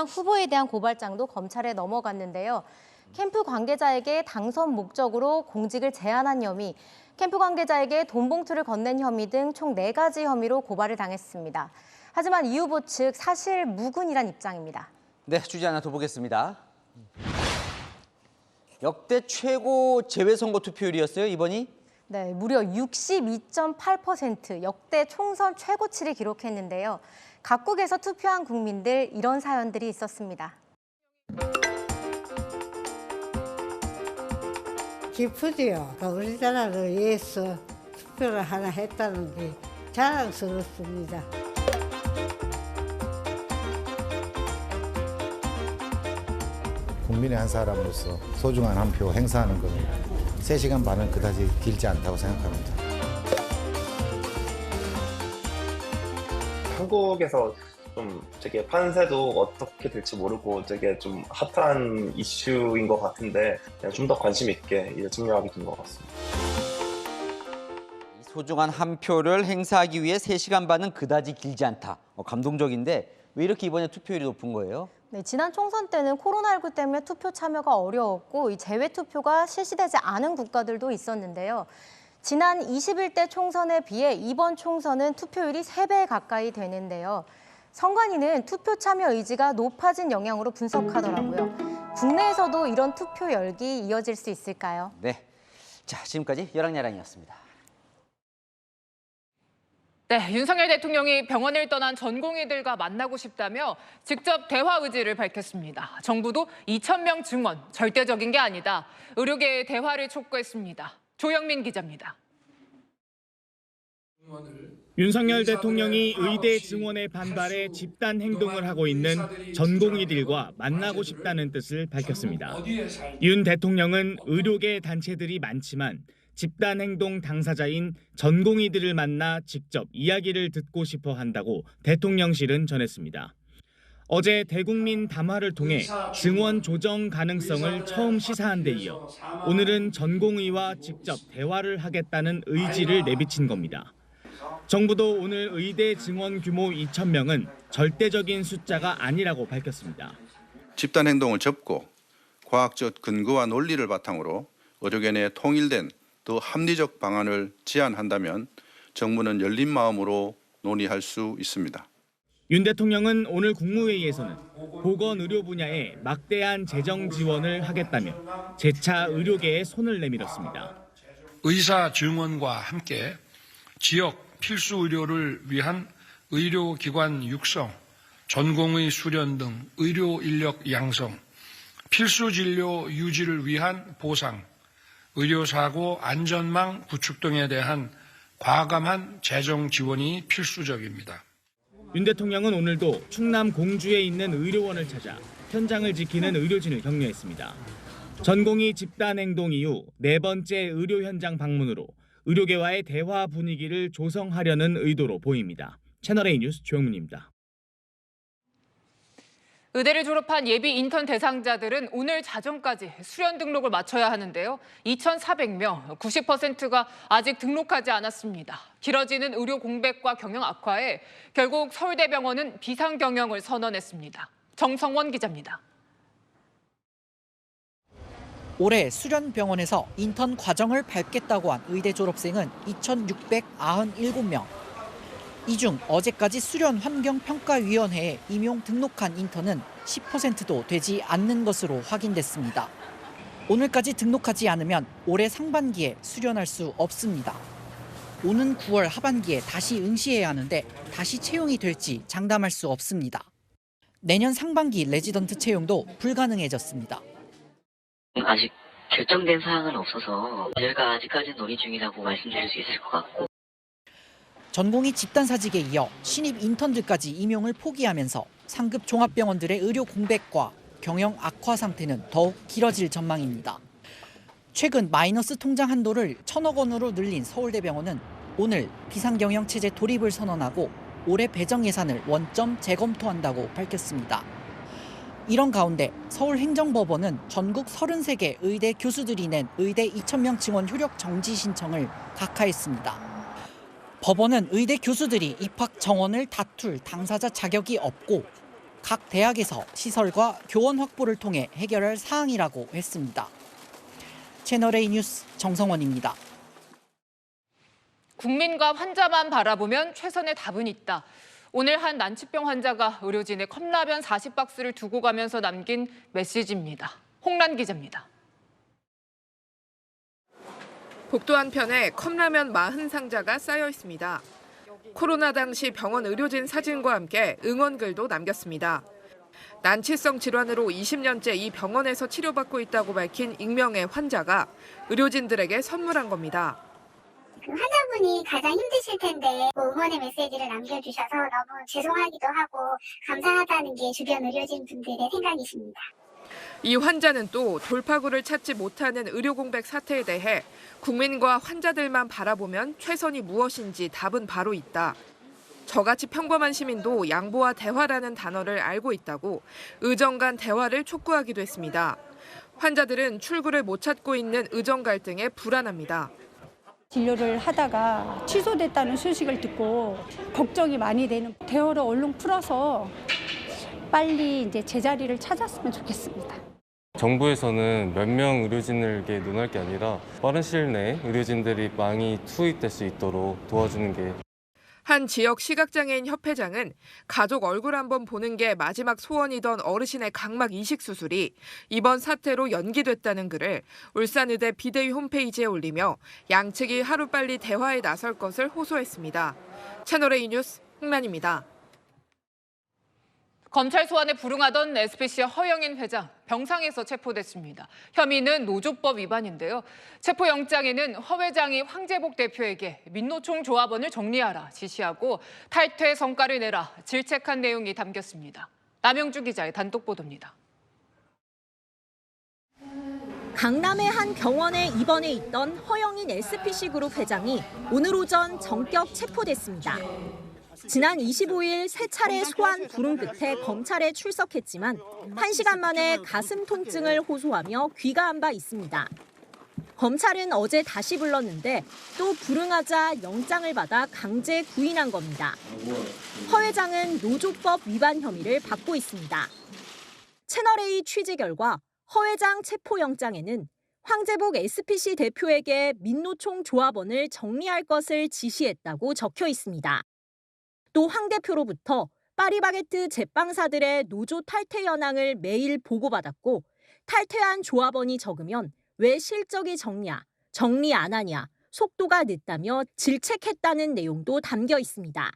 후보에 대한 고발장도 검찰에 넘어갔는데요. 캠프 관계자에게 당선 목적으로 공직을 제한한 혐의, 캠프 관계자에게 돈 봉투를 건넨 혐의 등 총 4가지 혐의로 고발을 당했습니다. 하지만 이 후보 측 사실 무근이란 입장입니다. 네, 주제 하나 더 보겠습니다. 역대 최고 재외선거 투표율이었어요, 이번이? 네, 무려 62.8% 역대 총선 최고치를 기록했는데요. 각국에서 투표한 국민들 이런 사연들이 있었습니다. 기쁘지요. 우리나라를 위해서 투표를 하나 했다는 게 자랑스럽습니다. 국민의 한 사람으로서 소중한 한 표 행사하는 것은 3시간 반은 그다지 길지 않다고 생각합니다. 한국에서 좀 되게 판세도 어떻게 될지 모르고 되게 좀 핫한 이슈인 것 같은데 좀 더 관심 있게 이제 참여하게 된 것 같습니다. 소중한 한 표를 행사하기 위해 3시간 반은 그다지 길지 않다. 감동적인데 왜 이렇게 이번에 투표율이 높은 거예요? 네, 지난 총선 때는 코로나19 때문에 투표 참여가 어려웠고 이 재외 투표가 실시되지 않은 국가들도 있었는데요. 지난 21대 총선에 비해 이번 총선은 투표율이 3배 가까이 되는데요. 선관위는 투표 참여 의지가 높아진 영향으로 분석하더라고요. 국내에서도 이런 투표 열기 이어질 수 있을까요? 네, 자 지금까지 열악야랑이었습니다. 네, 윤석열 대통령이 병원을 떠난 전공의들과 만나고 싶다며 직접 대화 의지를 밝혔습니다. 정부도 2,000명 증원, 절대적인 게 아니다. 의료계의 대화를 촉구했습니다. 조영민 기자입니다. 윤석열 대통령이 의대 증원에 반발해 집단 행동을 하고 있는 전공의들과 만나고 싶다는 뜻을 밝혔습니다. 윤 대통령은 의료계 단체들이 많지만 집단 행동 당사자인 전공의들을 만나 직접 이야기를 듣고 싶어 한다고 대통령실은 전했습니다. 어제 대국민 담화를 통해 증원 조정 가능성을 처음 시사한 데 이어 오늘은 전공의와 직접 대화를 하겠다는 의지를 내비친 겁니다. 정부도 오늘 의대 증원 규모 2,000명은 절대적인 숫자가 아니라고 밝혔습니다. 집단 행동을 접고 과학적 근거와 논리를 바탕으로 의료계 내 통일된 더 합리적 방안을 제안한다면 정부는 열린 마음으로 논의할 수 있습니다. 윤 대통령은 오늘 국무회의에서는 보건의료 분야에 막대한 재정 지원을 하겠다며 재차 의료계에 손을 내밀었습니다. 의사 증원과 함께 지역 필수 의료를 위한 의료기관 육성, 전공의 수련 등 의료 인력 양성, 필수 진료 유지를 위한 보상, 의료사고 안전망 구축 등에 대한 과감한 재정 지원이 필수적입니다. 윤 대통령은 오늘도 충남 공주에 있는 의료원을 찾아 현장을 지키는 의료진을 격려했습니다. 전공의 집단 행동 이후 4번째 의료 현장 방문으로 의료계와의 대화 분위기를 조성하려는 의도로 보입니다. 채널A 뉴스 조영민입니다. 의대를 졸업한 예비 인턴 대상자들은 오늘 자정까지 수련 등록을 마쳐야 하는데요. 2,400명, 90%가 아직 등록하지 않았습니다. 길어지는 의료 공백과 경영 악화에 결국 서울대병원은 비상경영을 선언했습니다. 정성원 기자입니다. 올해 수련병원에서 인턴 과정을 밟겠다고 한 의대 졸업생은 2,697명. 이 중 어제까지 수련환경평가위원회에 임용 등록한 인턴은 10%도 되지 않는 것으로 확인됐습니다. 오늘까지 등록하지 않으면 올해 상반기에 수련할 수 없습니다. 오는 9월 하반기에 다시 응시해야 하는데 다시 채용이 될지 장담할 수 없습니다. 내년 상반기 레지던트 채용도 불가능해졌습니다. 아직 결정된 사항은 없어서 저희가 아직까지는 논의 중이라고 말씀드릴 수 있을 것 같고. 전공의 집단사직에 이어 신입 인턴들까지 임용을 포기하면서 상급 종합병원들의 의료 공백과 경영 악화 상태는 더욱 길어질 전망입니다. 최근 마이너스 통장 한도를 1,000억 원으로 늘린 서울대병원은 오늘 비상경영 체제 돌입을 선언하고 올해 배정 예산을 원점 재검토한다고 밝혔습니다. 이런 가운데 서울행정법원은 전국 33개 의대 교수들이 낸 의대 2,000명 증원 효력 정지 신청을 각하했습니다. 법원은 의대 교수들이 입학 정원을 다툴 당사자 자격이 없고 각 대학에서 시설과 교원 확보를 통해 해결할 사항이라고 했습니다. 채널A 뉴스 정성원입니다. 국민과 환자만 바라보면 최선의 답은 있다. 오늘 한 난치병 환자가 의료진에 컵라면 40박스를 두고 가면서 남긴 메시지입니다. 홍란 기자입니다. 복도 한편에 컵라면 40상자가 쌓여 있습니다. 코로나 당시 병원 의료진 사진과 함께 응원글도 남겼습니다. 난치성 질환으로 20년째 이 병원에서 치료받고 있다고 밝힌 익명의 환자가 의료진들에게 선물한 겁니다. 환자분이 가장 힘드실 텐데 응원의 메시지를 남겨주셔서 너무 죄송하기도 하고 감사하다는 게 주변 의료진 분들의 생각이십니다. 이 환자는 또 돌파구를 찾지 못하는 의료 공백 사태에 대해 국민과 환자들만 바라보면 최선이 무엇인지 답은 바로 있다. 저같이 평범한 시민도 양보와 대화라는 단어를 알고 있다고 의정 간 대화를 촉구하기도 했습니다. 환자들은 출구를 못 찾고 있는 의정 갈등에 불안합니다. 진료를 하다가 취소됐다는 소식을 듣고 걱정이 많이 되는 대화를 얼른 풀어서 빨리 이제 제자리를 찾았으면 좋겠습니다. 정부에서는 몇 명 의료진을 논할 게 아니라 빠른 시일 내에 의료진들이 많이 투입될 수 있도록 도와주는 게. 한 지역 시각장애인 협회장은 가족 얼굴 한번 보는 게 마지막 소원이던 어르신의 각막 이식 수술이 이번 사태로 연기됐다는 글을 울산의대 비대위 홈페이지에 올리며 양측이 하루빨리 대화에 나설 것을 호소했습니다. 채널A 뉴스 홍란입니다. 검찰 소환에 불응하던 SPC의 허영인 회장, 병상에서 체포됐습니다. 혐의는 노조법 위반인데요. 체포영장에는 허 회장이 황재복 대표에게 민노총 조합원을 정리하라 지시하고 탈퇴 성과를 내라 질책한 내용이 담겼습니다. 남영주 기자의 단독 보도입니다. 강남의 한 병원에 입원해 있던 허영인 SPC 그룹 회장이 오늘 오전 전격 체포됐습니다. 지난 25일 세 차례 소환 불응 끝에 검찰에 출석했지만 1시간 만에 가슴 통증을 호소하며 귀가한 바 있습니다. 검찰은 어제 다시 불렀는데 또 불응하자 영장을 받아 강제 구인한 겁니다. 허 회장은 노조법 위반 혐의를 받고 있습니다. 채널A 취재 결과 허 회장 체포영장에는 황재복 SPC 대표에게 민노총 조합원을 정리할 것을 지시했다고 적혀 있습니다. 또 황 대표로부터 파리바게뜨 제빵사들의 노조 탈퇴 현황을 매일 보고받았고 탈퇴한 조합원이 적으면 왜 실적이 적냐, 정리 안 하냐, 속도가 늦다며 질책했다는 내용도 담겨 있습니다.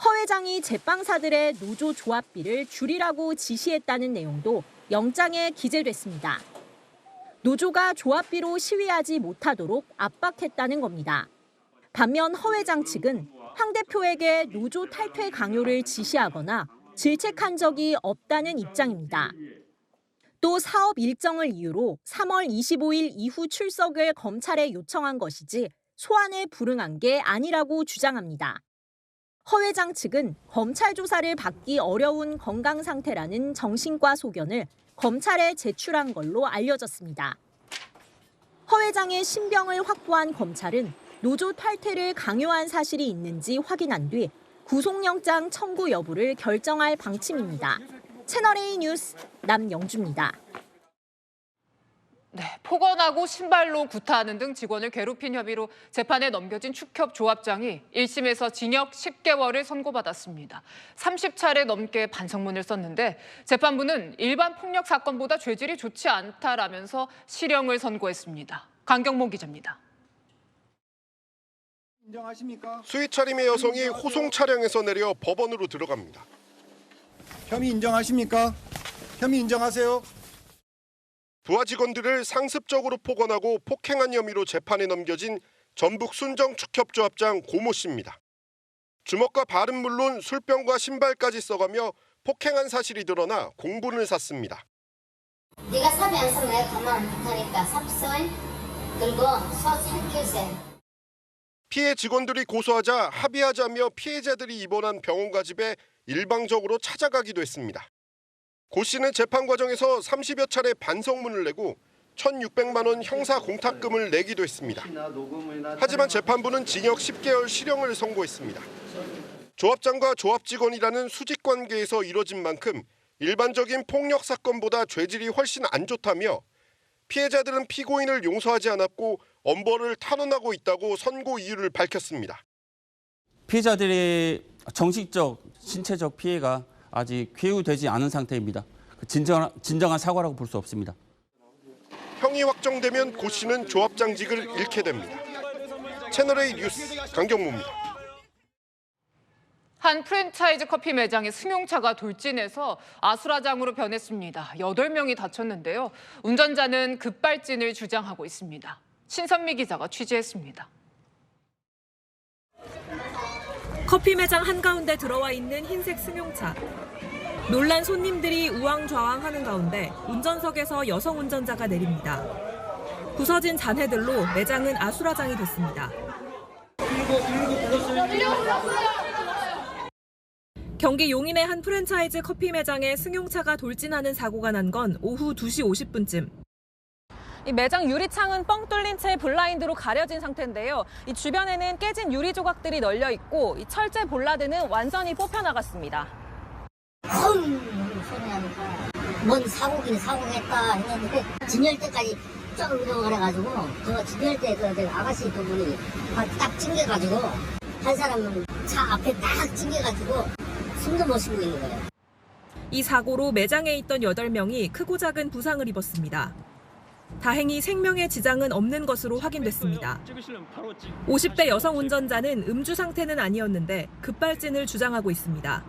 허 회장이 제빵사들의 노조 조합비를 줄이라고 지시했다는 내용도 영장에 기재됐습니다. 노조가 조합비로 시위하지 못하도록 압박했다는 겁니다. 반면 허 회장 측은 황 대표에게 노조 탈퇴 강요를 지시하거나 질책한 적이 없다는 입장입니다. 또 사업 일정을 이유로 3월 25일 이후 출석을 검찰에 요청한 것이지 소환에 불응한 게 아니라고 주장합니다. 허 회장 측은 검찰 조사를 받기 어려운 건강 상태라는 정신과 소견을 검찰에 제출한 걸로 알려졌습니다. 허 회장의 신병을 확보한 검찰은 노조 탈퇴를 강요한 사실이 있는지 확인한 뒤 구속영장 청구 여부를 결정할 방침입니다. 채널A 뉴스 남영주입니다. 네, 폭언하고 신발로 구타하는 등 직원을 괴롭힌 혐의로 재판에 넘겨진 축협 조합장이 1심에서 징역 10개월을 선고받았습니다. 30차례 넘게 반성문을 썼는데 재판부는 일반 폭력 사건보다 죄질이 좋지 않다라면서 실형을 선고했습니다. 강경모 기자입니다. 수의 차림의 여성이 호송 차량에서 내려 법원으로 들어갑니다. 혐의 인정하십니까? 혐의 인정하세요? 부하 직원들을 상습적으로 폭언하고 폭행한 혐의로 재판에 넘겨진 전북 순정축협조합장 고모 씨입니다. 주먹과 발은 물론 술병과 신발까지 써가며 폭행한 사실이 드러나 공분을 샀습니다. 네가 삽이 안 쓰면 내가 가만 안 두니까 삽을 들고 서 살켜세. 피해 직원들이 고소하자 합의하자며 피해자들이 입원한 병원과 집에 일방적으로 찾아가기도 했습니다. 고 씨는 재판 과정에서 30여 차례 반성문을 내고 1,600만 원 형사 공탁금을 내기도 했습니다. 하지만 재판부는 징역 10개월 실형을 선고했습니다. 조합장과 조합 직원이라는 수직 관계에서 이뤄진 만큼 일반적인 폭력 사건보다 죄질이 훨씬 안 좋다며 피해자들은 피고인을 용서하지 않았고 엄벌을 탄원하고 있다고 선고 이유를 밝혔습니다. 피해자들이 정식적 신체적 피해가 아직 쾌유되지 않은 상태입니다. 진정한 사과라고 볼 수 없습니다. 형이 확정되면 고 씨는 조합장직을 잃게 됩니다. 채널A 뉴스 강경무입니다. 한 프랜차이즈 커피 매장의 승용차가 돌진해서 아수라장으로 변했습니다. 8명이 다쳤는데요. 운전자는 급발진을 주장하고 있습니다. 신선미 기자가 취재했습니다. 커피 매장 한가운데 들어와 있는 흰색 승용차. 놀란 손님들이 우왕좌왕하는 가운데 운전석에서 여성 운전자가 내립니다. 부서진 잔해들로 매장은 아수라장이 됐습니다. 경기 용인의 한 프랜차이즈 커피 매장에 승용차가 돌진하는 사고가 난 건 오후 2시 50분쯤. 이 매장 유리창은 뻥 뚫린 채 블라인드로 가려진 상태인데요. 이 주변에는 깨진 유리 조각들이 널려 있고 이 철제 볼라드는 완전히 뽑혀 나갔습니다. 소리 나니까 뭔 사고긴 사고겠다 했는데 진열 때까지 쫙 그래가지고 저 진열 때 그 아가씨 두 분이 딱 찡겨가지고 한 사람은 차 앞에 딱 찡겨가지고 숨도 못 쉬고 있는 거예요. 이 사고로 매장에 있던 8명이 크고 작은 부상을 입었습니다. 다행히 생명에 지장은 없는 것으로 확인됐습니다. 50대 여성 운전자는 음주 상태는 아니었는데 급발진을 주장하고 있습니다.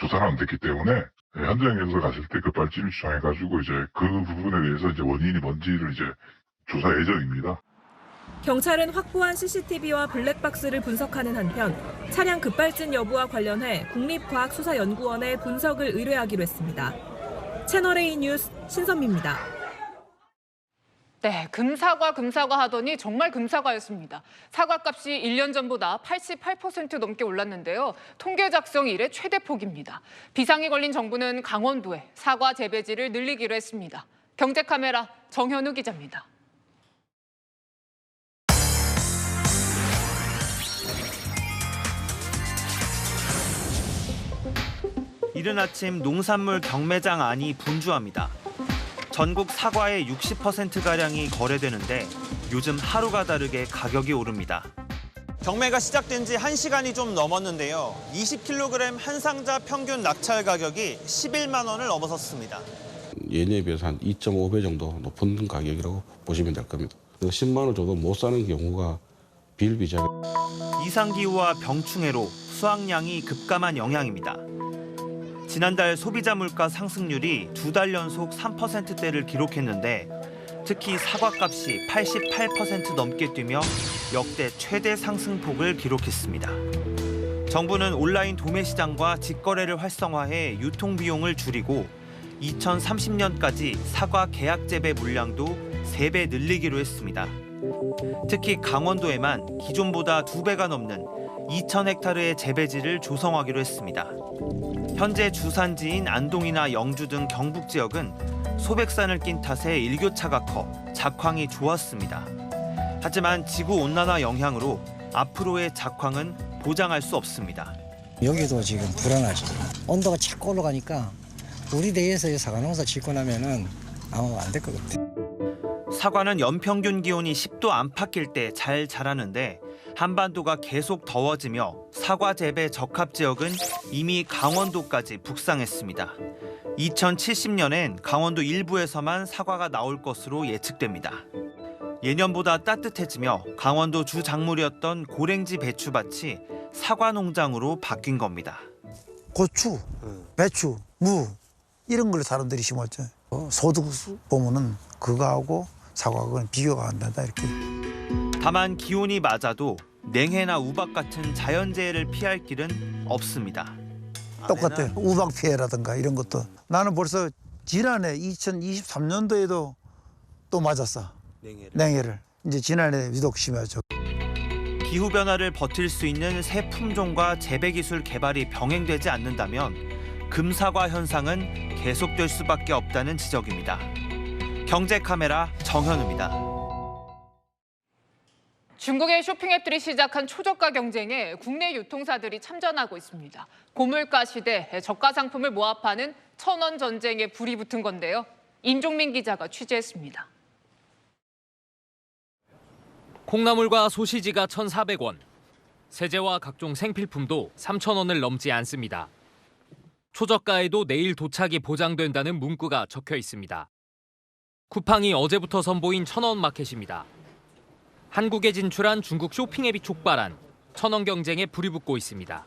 조사는 안 됐기 때문에 현장에서 갔을 때 급발진을 주장해가지고 이제 그 부분에 대해서 이제 원인이 뭔지를 이제 조사 예정입니다. 경찰은 확보한 CCTV와 블랙박스를 분석하는 한편 차량 급발진 여부와 관련해 국립과학수사연구원에 분석을 의뢰하기로 했습니다. 채널A 뉴스 신선미입니다. 네, 금사과 하더니 정말 금사과였습니다. 사과값이 1년 전보다 88% 넘게 올랐는데요. 통계 작성 이래 최대 폭입니다. 비상이 걸린 정부는 강원도에 사과 재배지를 늘리기로 했습니다. 경제카메라 정현우 기자입니다. 이른 아침 농산물 경매장 안이 분주합니다. 전국 사과의 60%가량이 거래되는데 요즘 하루가 다르게 가격이 오릅니다. 경매가 시작된 지 1시간이 좀 넘었는데요. 20kg 한 상자 평균 낙찰 가격이 11만 원을 넘어섰습니다. 예년에 비해서 한 2.5배 정도 높은 가격이라고 보시면 될 겁니다. 10만 원 정도 못 사는 경우가 비일비재하게. 이상기후와 병충해로 수확량이 급감한 영향입니다. 지난달 소비자 물가 상승률이 2달 연속 3%대를 기록했는데 특히 사과값이 88% 넘게 뛰며 역대 최대 상승폭을 기록했습니다. 정부는 온라인 도매 시장과 직거래를 활성화해 유통 비용을 줄이고 2030년까지 사과 계약 재배 물량도 3배 늘리기로 했습니다. 특히 강원도에만 기존보다 2배가 넘는 2,000헥타르의 재배지를 조성하기로 했습니다. 현재 주산지인 안동이나 영주 등 경북 지역은 소백산을 낀 탓에 일교차가 커 작황이 좋았습니다. 하지만 지구온난화 영향으로 앞으로의 작황은 보장할 수 없습니다. 여기도 지금 불안하지. 온도가 자꾸 올라가니까 우리 대에서 사과농사 짓고 나면은 아마 안 될 것 같아. 사과는 연평균 기온이 10도 안팎일 때 잘 자라는데 한반도가 계속 더워지며 사과 재배 적합 지역은 이미 강원도까지 북상했습니다. 2070년엔 강원도 일부에서만 사과가 나올 것으로 예측됩니다. 예년보다 따뜻해지며 강원도 주 작물이었던 고랭지 배추밭이 사과 농장으로 바뀐 겁니다. 고추, 배추, 무 이런 걸 사람들이 심었죠. 소득 보면은 그거하고 사과하고는 비교가 안 된다 이렇게. 다만 기온이 맞아도 냉해나 우박 같은 자연재해를 피할 길은 없습니다. 똑같아. 우박 피해라든가 이런 것도. 나는 벌써 지난해 2023년도에도 또 맞았어. 냉해를. 이제 지난해 유독 심하죠. 기후변화를 버틸 수 있는 새 품종과 재배기술 개발이 병행되지 않는다면 금사과 현상은 계속될 수밖에 없다는 지적입니다. 경제카메라 정현우입니다. 중국의 쇼핑 앱들이 시작한 초저가 경쟁에 국내 유통사들이 참전하고 있습니다. 고물가 시대 저가 상품을 모합하는 천원 전쟁에 불이 붙은 건데요. 임종민 기자가 취재했습니다. 콩나물과 소시지가 1,400원, 세제와 각종 생필품도 3,000원을 넘지 않습니다. 초저가에도 내일 도착이 보장된다는 문구가 적혀 있습니다. 쿠팡이 어제부터 선보인 1,000원 마켓입니다. 한국에 진출한 중국 쇼핑 앱이 촉발한 1,000원 경쟁에 불이 붙고 있습니다.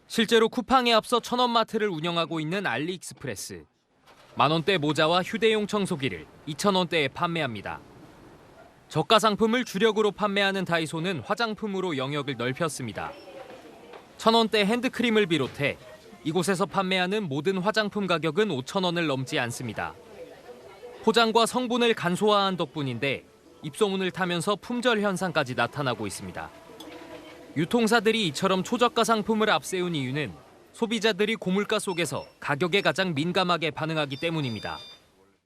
실제로 쿠팡에 앞서 1,000원 마트를 운영하고 있는 알리익스프레스. 만원대 모자와 휴대용 청소기를 2,000원대에 판매합니다. 저가 상품을 주력으로 판매하는 다이소는 화장품으로 영역을 넓혔습니다. 1,000원대 핸드크림을 비롯해 이곳에서 판매하는 모든 화장품 가격은 5,000원을 넘지 않습니다. 포장과 성분을 간소화한 덕분인데 입소문을 타면서 품절 현상까지 나타나고 있습니다. 유통사들이 이처럼 초저가 상품을 앞세운 이유는 소비자들이 고물가 속에서 가격에 가장 민감하게 반응하기 때문입니다.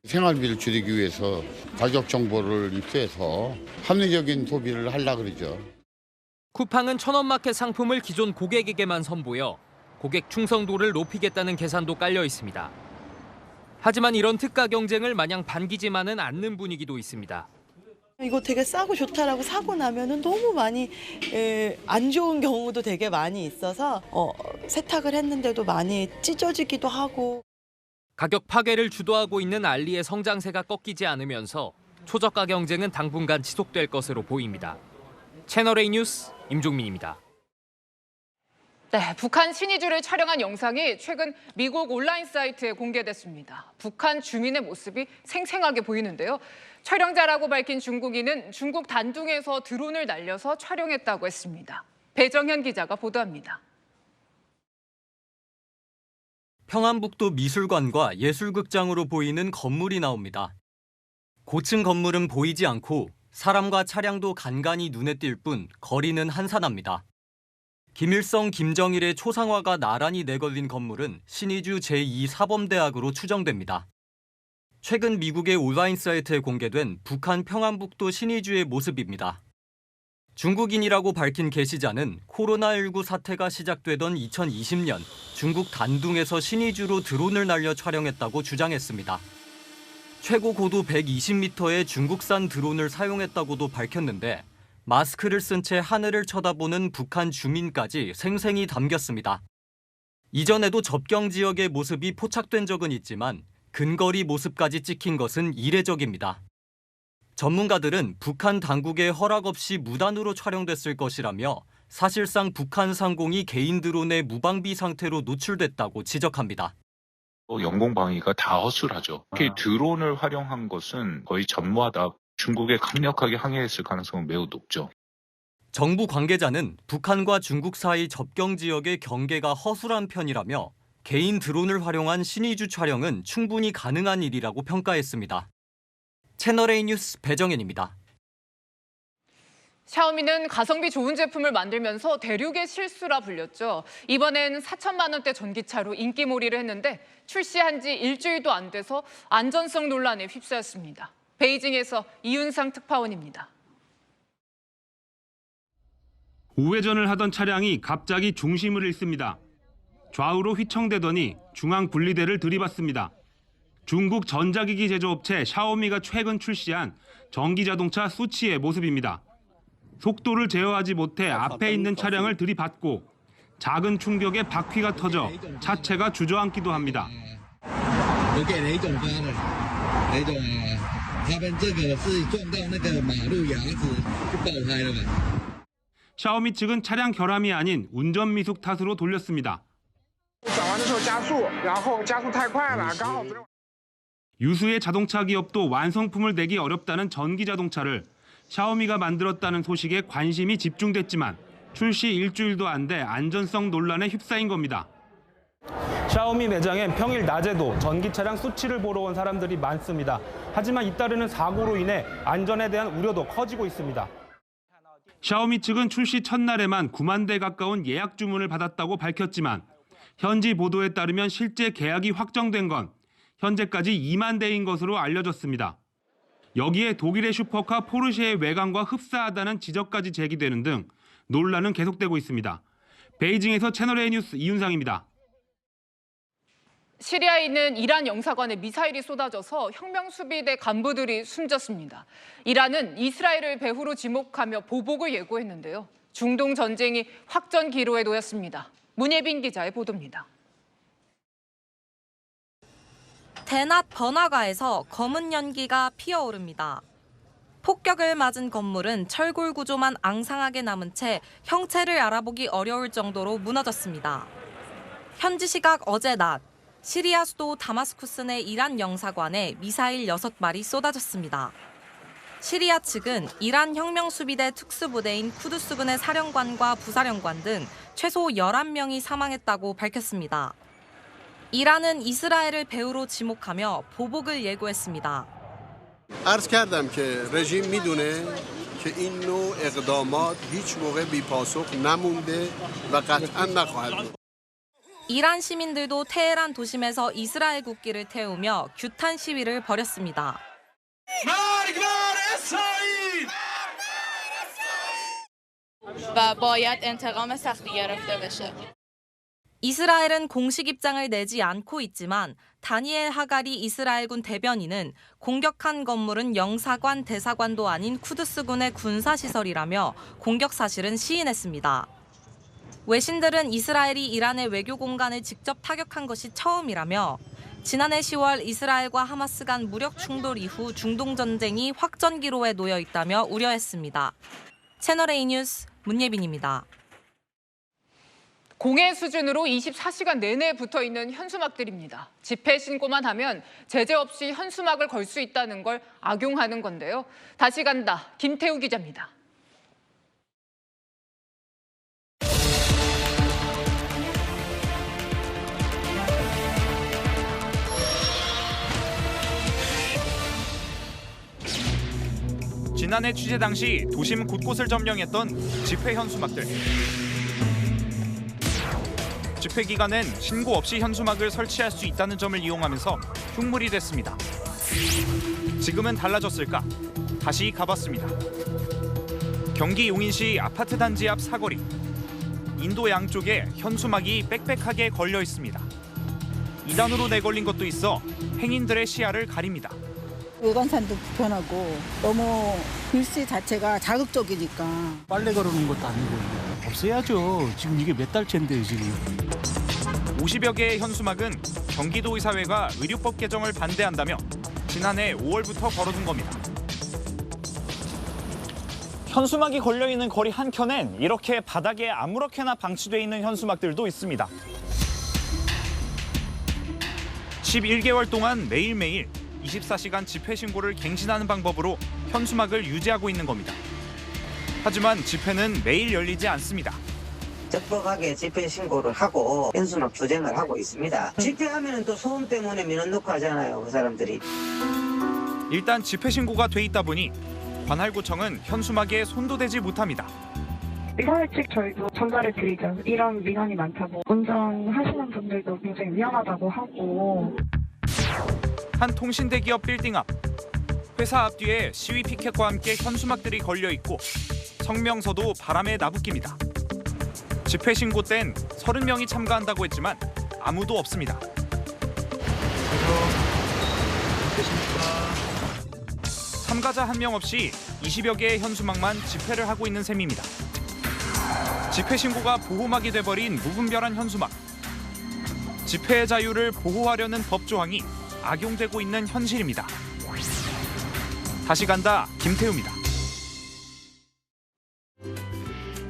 생활비를 줄이기 위해서 가격 정보를 입수해서 합리적인 소비를 하려고 그러죠. 쿠팡은 1,000원 마켓 상품을 기존 고객에게만 선보여 고객 충성도를 높이겠다는 계산도 깔려 있습니다. 하지만 이런 특가 경쟁을 마냥 반기지만은 않는 분위기도 있습니다. 이거 되게 싸고 좋다라고 사고 나면은 너무 많이 안 좋은 경우도 되게 많이 있어서 세탁을 했는데도 많이 찢어지기도 하고. 가격 파괴를 주도하고 있는 알리의 성장세가 꺾이지 않으면서 초저가 경쟁은 당분간 지속될 것으로 보입니다. 채널A 뉴스 임종민입니다. 네, 북한 신의주를 촬영한 영상이 최근 미국 온라인 사이트에 공개됐습니다. 북한 주민의 모습이 생생하게 보이는데요. 촬영자라고 밝힌 중국인은 중국 단둥에서 드론을 날려서 촬영했다고 했습니다. 배정현 기자가 보도합니다. 평안북도 미술관과 예술극장으로 보이는 건물이 나옵니다. 고층 건물은 보이지 않고 사람과 차량도 간간히 눈에 띌 뿐 거리는 한산합니다. 김일성, 김정일의 초상화가 나란히 내걸린 건물은 신의주 제2사범대학으로 추정됩니다. 최근 미국의 온라인 사이트에 공개된 북한 평안북도 신의주의 모습입니다. 중국인이라고 밝힌 게시자는 코로나19 사태가 시작되던 2020년 중국 단둥에서 신의주로 드론을 날려 촬영했다고 주장했습니다. 최고 고도 120m의 중국산 드론을 사용했다고도 밝혔는데 마스크를 쓴 채 하늘을 쳐다보는 북한 주민까지 생생히 담겼습니다. 이전에도 접경 지역의 모습이 포착된 적은 있지만 근거리 모습까지 찍힌 것은 이례적입니다. 전문가들은 북한 당국의 허락 없이 무단으로 촬영됐을 것이라며 사실상 북한 상공이 개인 드론의 무방비 상태로 노출됐다고 지적합니다. 영공방위가 다 허술하죠. 특히 드론을 활용한 것은 거의 전무하다. 중국에 강력하게 항의했을 가능성은 매우 높죠. 정부 관계자는 북한과 중국 사이 접경 지역의 경계가 허술한 편이라며 개인 드론을 활용한 신의주 촬영은 충분히 가능한 일이라고 평가했습니다. 채널A 뉴스 배정현입니다. 샤오미는 가성비 좋은 제품을 만들면서 대륙의 실수라 불렸죠. 이번엔 4천만 원대 전기차로 인기몰이를 했는데 출시한 지 일주일도 안 돼서 안전성 논란에 휩싸였습니다. 베이징에서 이윤상 특파원입니다. 우회전을 하던 차량이 갑자기 중심을 잃습니다. 좌우로 휘청대더니 중앙 분리대를 들이받습니다. 중국 전자기기 제조업체 샤오미가 최근 출시한 전기자동차 수치의 모습입니다. 속도를 제어하지 못해 앞에 있는 차량을 들이받고 작은 충격에 바퀴가 터져 차체가 주저앉기도 합니다. 샤오미 측은 차량 결함이 아닌 운전 미숙 탓으로 돌렸습니다. 유수의 자동차 기업도 완성품을 내기 어렵다는 전기 자동차를 샤오미가 만들었다는 소식에 관심이 집중됐지만 출시 일주일도 안 돼 안전성 논란에 휩싸인 겁니다. 샤오미 매장엔 평일 낮에도 전기 차량 수치를 보러 온 사람들이 많습니다. 하지만 잇따르는 사고로 인해 안전에 대한 우려도 커지고 있습니다. 샤오미 측은 출시 첫날에만 9만 대 가까운 예약 주문을 받았다고 밝혔지만 현지 보도에 따르면 실제 계약이 확정된 건 현재까지 2만 대인 것으로 알려졌습니다. 여기에 독일의 슈퍼카 포르쉐의 외관과 흡사하다는 지적까지 제기되는 등 논란은 계속되고 있습니다. 베이징에서 채널A 뉴스 이윤상입니다. 시리아에 있는 이란 영사관에 미사일이 쏟아져서 혁명수비대 간부들이 숨졌습니다. 이란은 이스라엘을 배후로 지목하며 보복을 예고했는데요. 중동 전쟁이 확전 기로에 놓였습니다. 문예빈 기자의 보도입니다. 대낮 번화가에서 검은 연기가 피어오릅니다. 폭격을 맞은 건물은 철골 구조만 앙상하게 남은 채 형체를 알아보기 어려울 정도로 무너졌습니다. 현지 시각 어제 낮, 시리아 수도 다마스쿠스 내 이란 영사관에 미사일 6발이 쏟아졌습니다. 시리아 측은 이란 혁명수비대 특수부대인 쿠두스군의 사령관과 부사령관 등 최소 11명이 사망했다고 밝혔습니다. 이란은 이스라엘을 배후로 지목하며 보복을 예고했습니다. عرض کردم که رژیم میدونه که این نوع اقدامات هیچ موقع بی‌پاسخ نمونده و قطعاً نخواهد بود. 이란 시민들도 테헤란 도심에서 이스라엘 국기를 태우며 규탄 시위를 벌였습니다. و باید انتقام سختی گرفته بشه. 이스라엘은 공식 입장을 내지 않고 있지만 다니엘 하가리 이스라엘군 대변인은 공격한 건물은 영사관, 대사관도 아닌 쿠두스군의 군사시설이라며 공격 사실은 시인했습니다. 외신들은 이스라엘이 이란의 외교 공간을 직접 타격한 것이 처음이라며 지난해 10월 이스라엘과 하마스 간 무력 충돌 이후 중동 전쟁이 확전 기로에 놓여 있다며 우려했습니다. 채널A 뉴스 문예빈입니다. 공해 수준으로 24시간 내내 붙어있는 현수막들입니다. 집회 신고만 하면 제재 없이 현수막을 걸 수 있다는 걸 악용하는 건데요. 다시 간다. 김태우 기자입니다. 지난해 취재 당시 도심 곳곳을 점령했던 집회 현수막들. 집회 기간엔 신고 없이 현수막을 설치할 수 있다는 점을 이용하면서 흉물이 됐습니다. 지금은 달라졌을까? 다시 가봤습니다. 경기 용인시 아파트 단지 앞 사거리. 인도 양쪽에 현수막이 빽빽하게 걸려 있습니다. 2단으로 내걸린 것도 있어 행인들의 시야를 가립니다. 외관산도 불편하고 너무 글씨 자체가 자극적이니까. 빨래 걸어놓은 것도 아니고 없애야죠. 지금 이게 몇 달째인데요, 지금. 50여 개의 현수막은 경기도의사회가 의료법 개정을 반대한다며 지난해 5월부터 걸어둔 겁니다. 현수막이 걸려있는 거리 한켠엔 이렇게 바닥에 아무렇게나 방치돼 있는 현수막들도 있습니다. 11개월 동안 매일매일 24시간 집회 신고를 갱신하는 방법으로 현수막을 유지하고 있는 겁니다. 하지만 집회는 매일 열리지 않습니다. 적법하게 집회 신고를 하고 현수막 투쟁을 하고 있습니다. 집회하면 또 소음 때문에 민원 넣고 하잖아요, 그 사람들이. 일단 집회 신고가 돼 있다 보니 관할구청은 현수막에 손도 대지 못합니다. 사회 측 저희도 전달해 드리죠. 이런 민원이 많다고. 운전하시는 분들도 굉장히 위험하다고 하고. 한 통신대기업 빌딩 앞. 회사 앞뒤에 시위 피켓과 함께 현수막들이 걸려 있고 성명서도 바람에 나부낍니다. 집회 신고 땐 30명이 참가한다고 했지만 아무도 없습니다. 참가자 한 명 없이 20여 개의 현수막만 집회를 하고 있는 셈입니다. 집회 신고가 보호막이 돼버린 무분별한 현수막. 집회의 자유를 보호하려는 법 조항이 악용되고 있는 현실입니다. 다시 간다, 김태우입니다.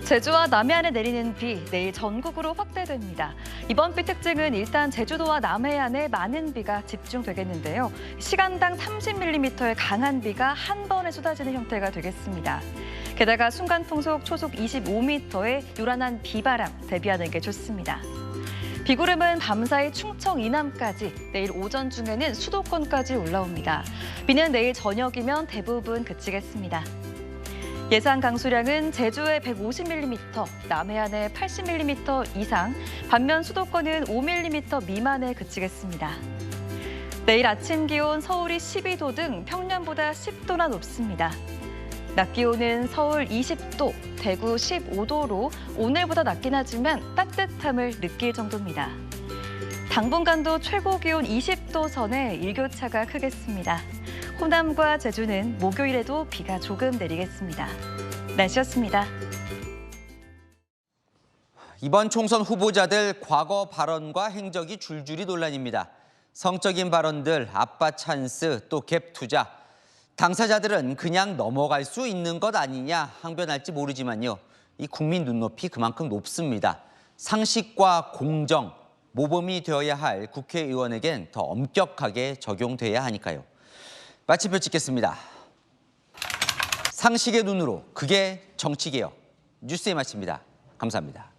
제주와 남해안에 내리는 비 내일 전국으로 확대됩니다. 이번 비 특징은 일단 제주도와 남해안에 많은 비가 집중되겠는데요. 시간당 30mm의 강한 비가 한 번에 쏟아지는 형태가 되겠습니다. 게다가 순간풍속 초속 25m의 요란한 비바람 대비하는 게 좋습니다. 비구름은 밤사이 충청 이남까지, 내일 오전 중에는 수도권까지 올라옵니다. 비는 내일 저녁이면 대부분 그치겠습니다. 예상 강수량은 제주에 150mm, 남해안에 80mm 이상, 반면 수도권은 5mm 미만에 그치겠습니다. 내일 아침 기온 서울이 12도 등 평년보다 10도나 높습니다. 낮 기온은 서울 20도, 대구 15도로 오늘보다 낮긴 하지만 따뜻함을 느낄 정도입니다. 당분간도 최고 기온 20도 선에 일교차가 크겠습니다. 호남과 제주는 목요일에도 비가 조금 내리겠습니다. 날씨였습니다. 이번 총선 후보자들 과거 발언과 행적이 줄줄이 논란입니다. 성적인 발언들, 아빠 찬스, 또 갭 투자. 당사자들은 그냥 넘어갈 수 있는 것 아니냐 항변할지 모르지만요. 이 국민 눈높이 그만큼 높습니다. 상식과 공정, 모범이 되어야 할 국회의원에겐 더 엄격하게 적용돼야 하니까요. 마침표 찍겠습니다. 상식의 눈으로 그게 정치개혁. 뉴스에 마칩니다. 감사합니다.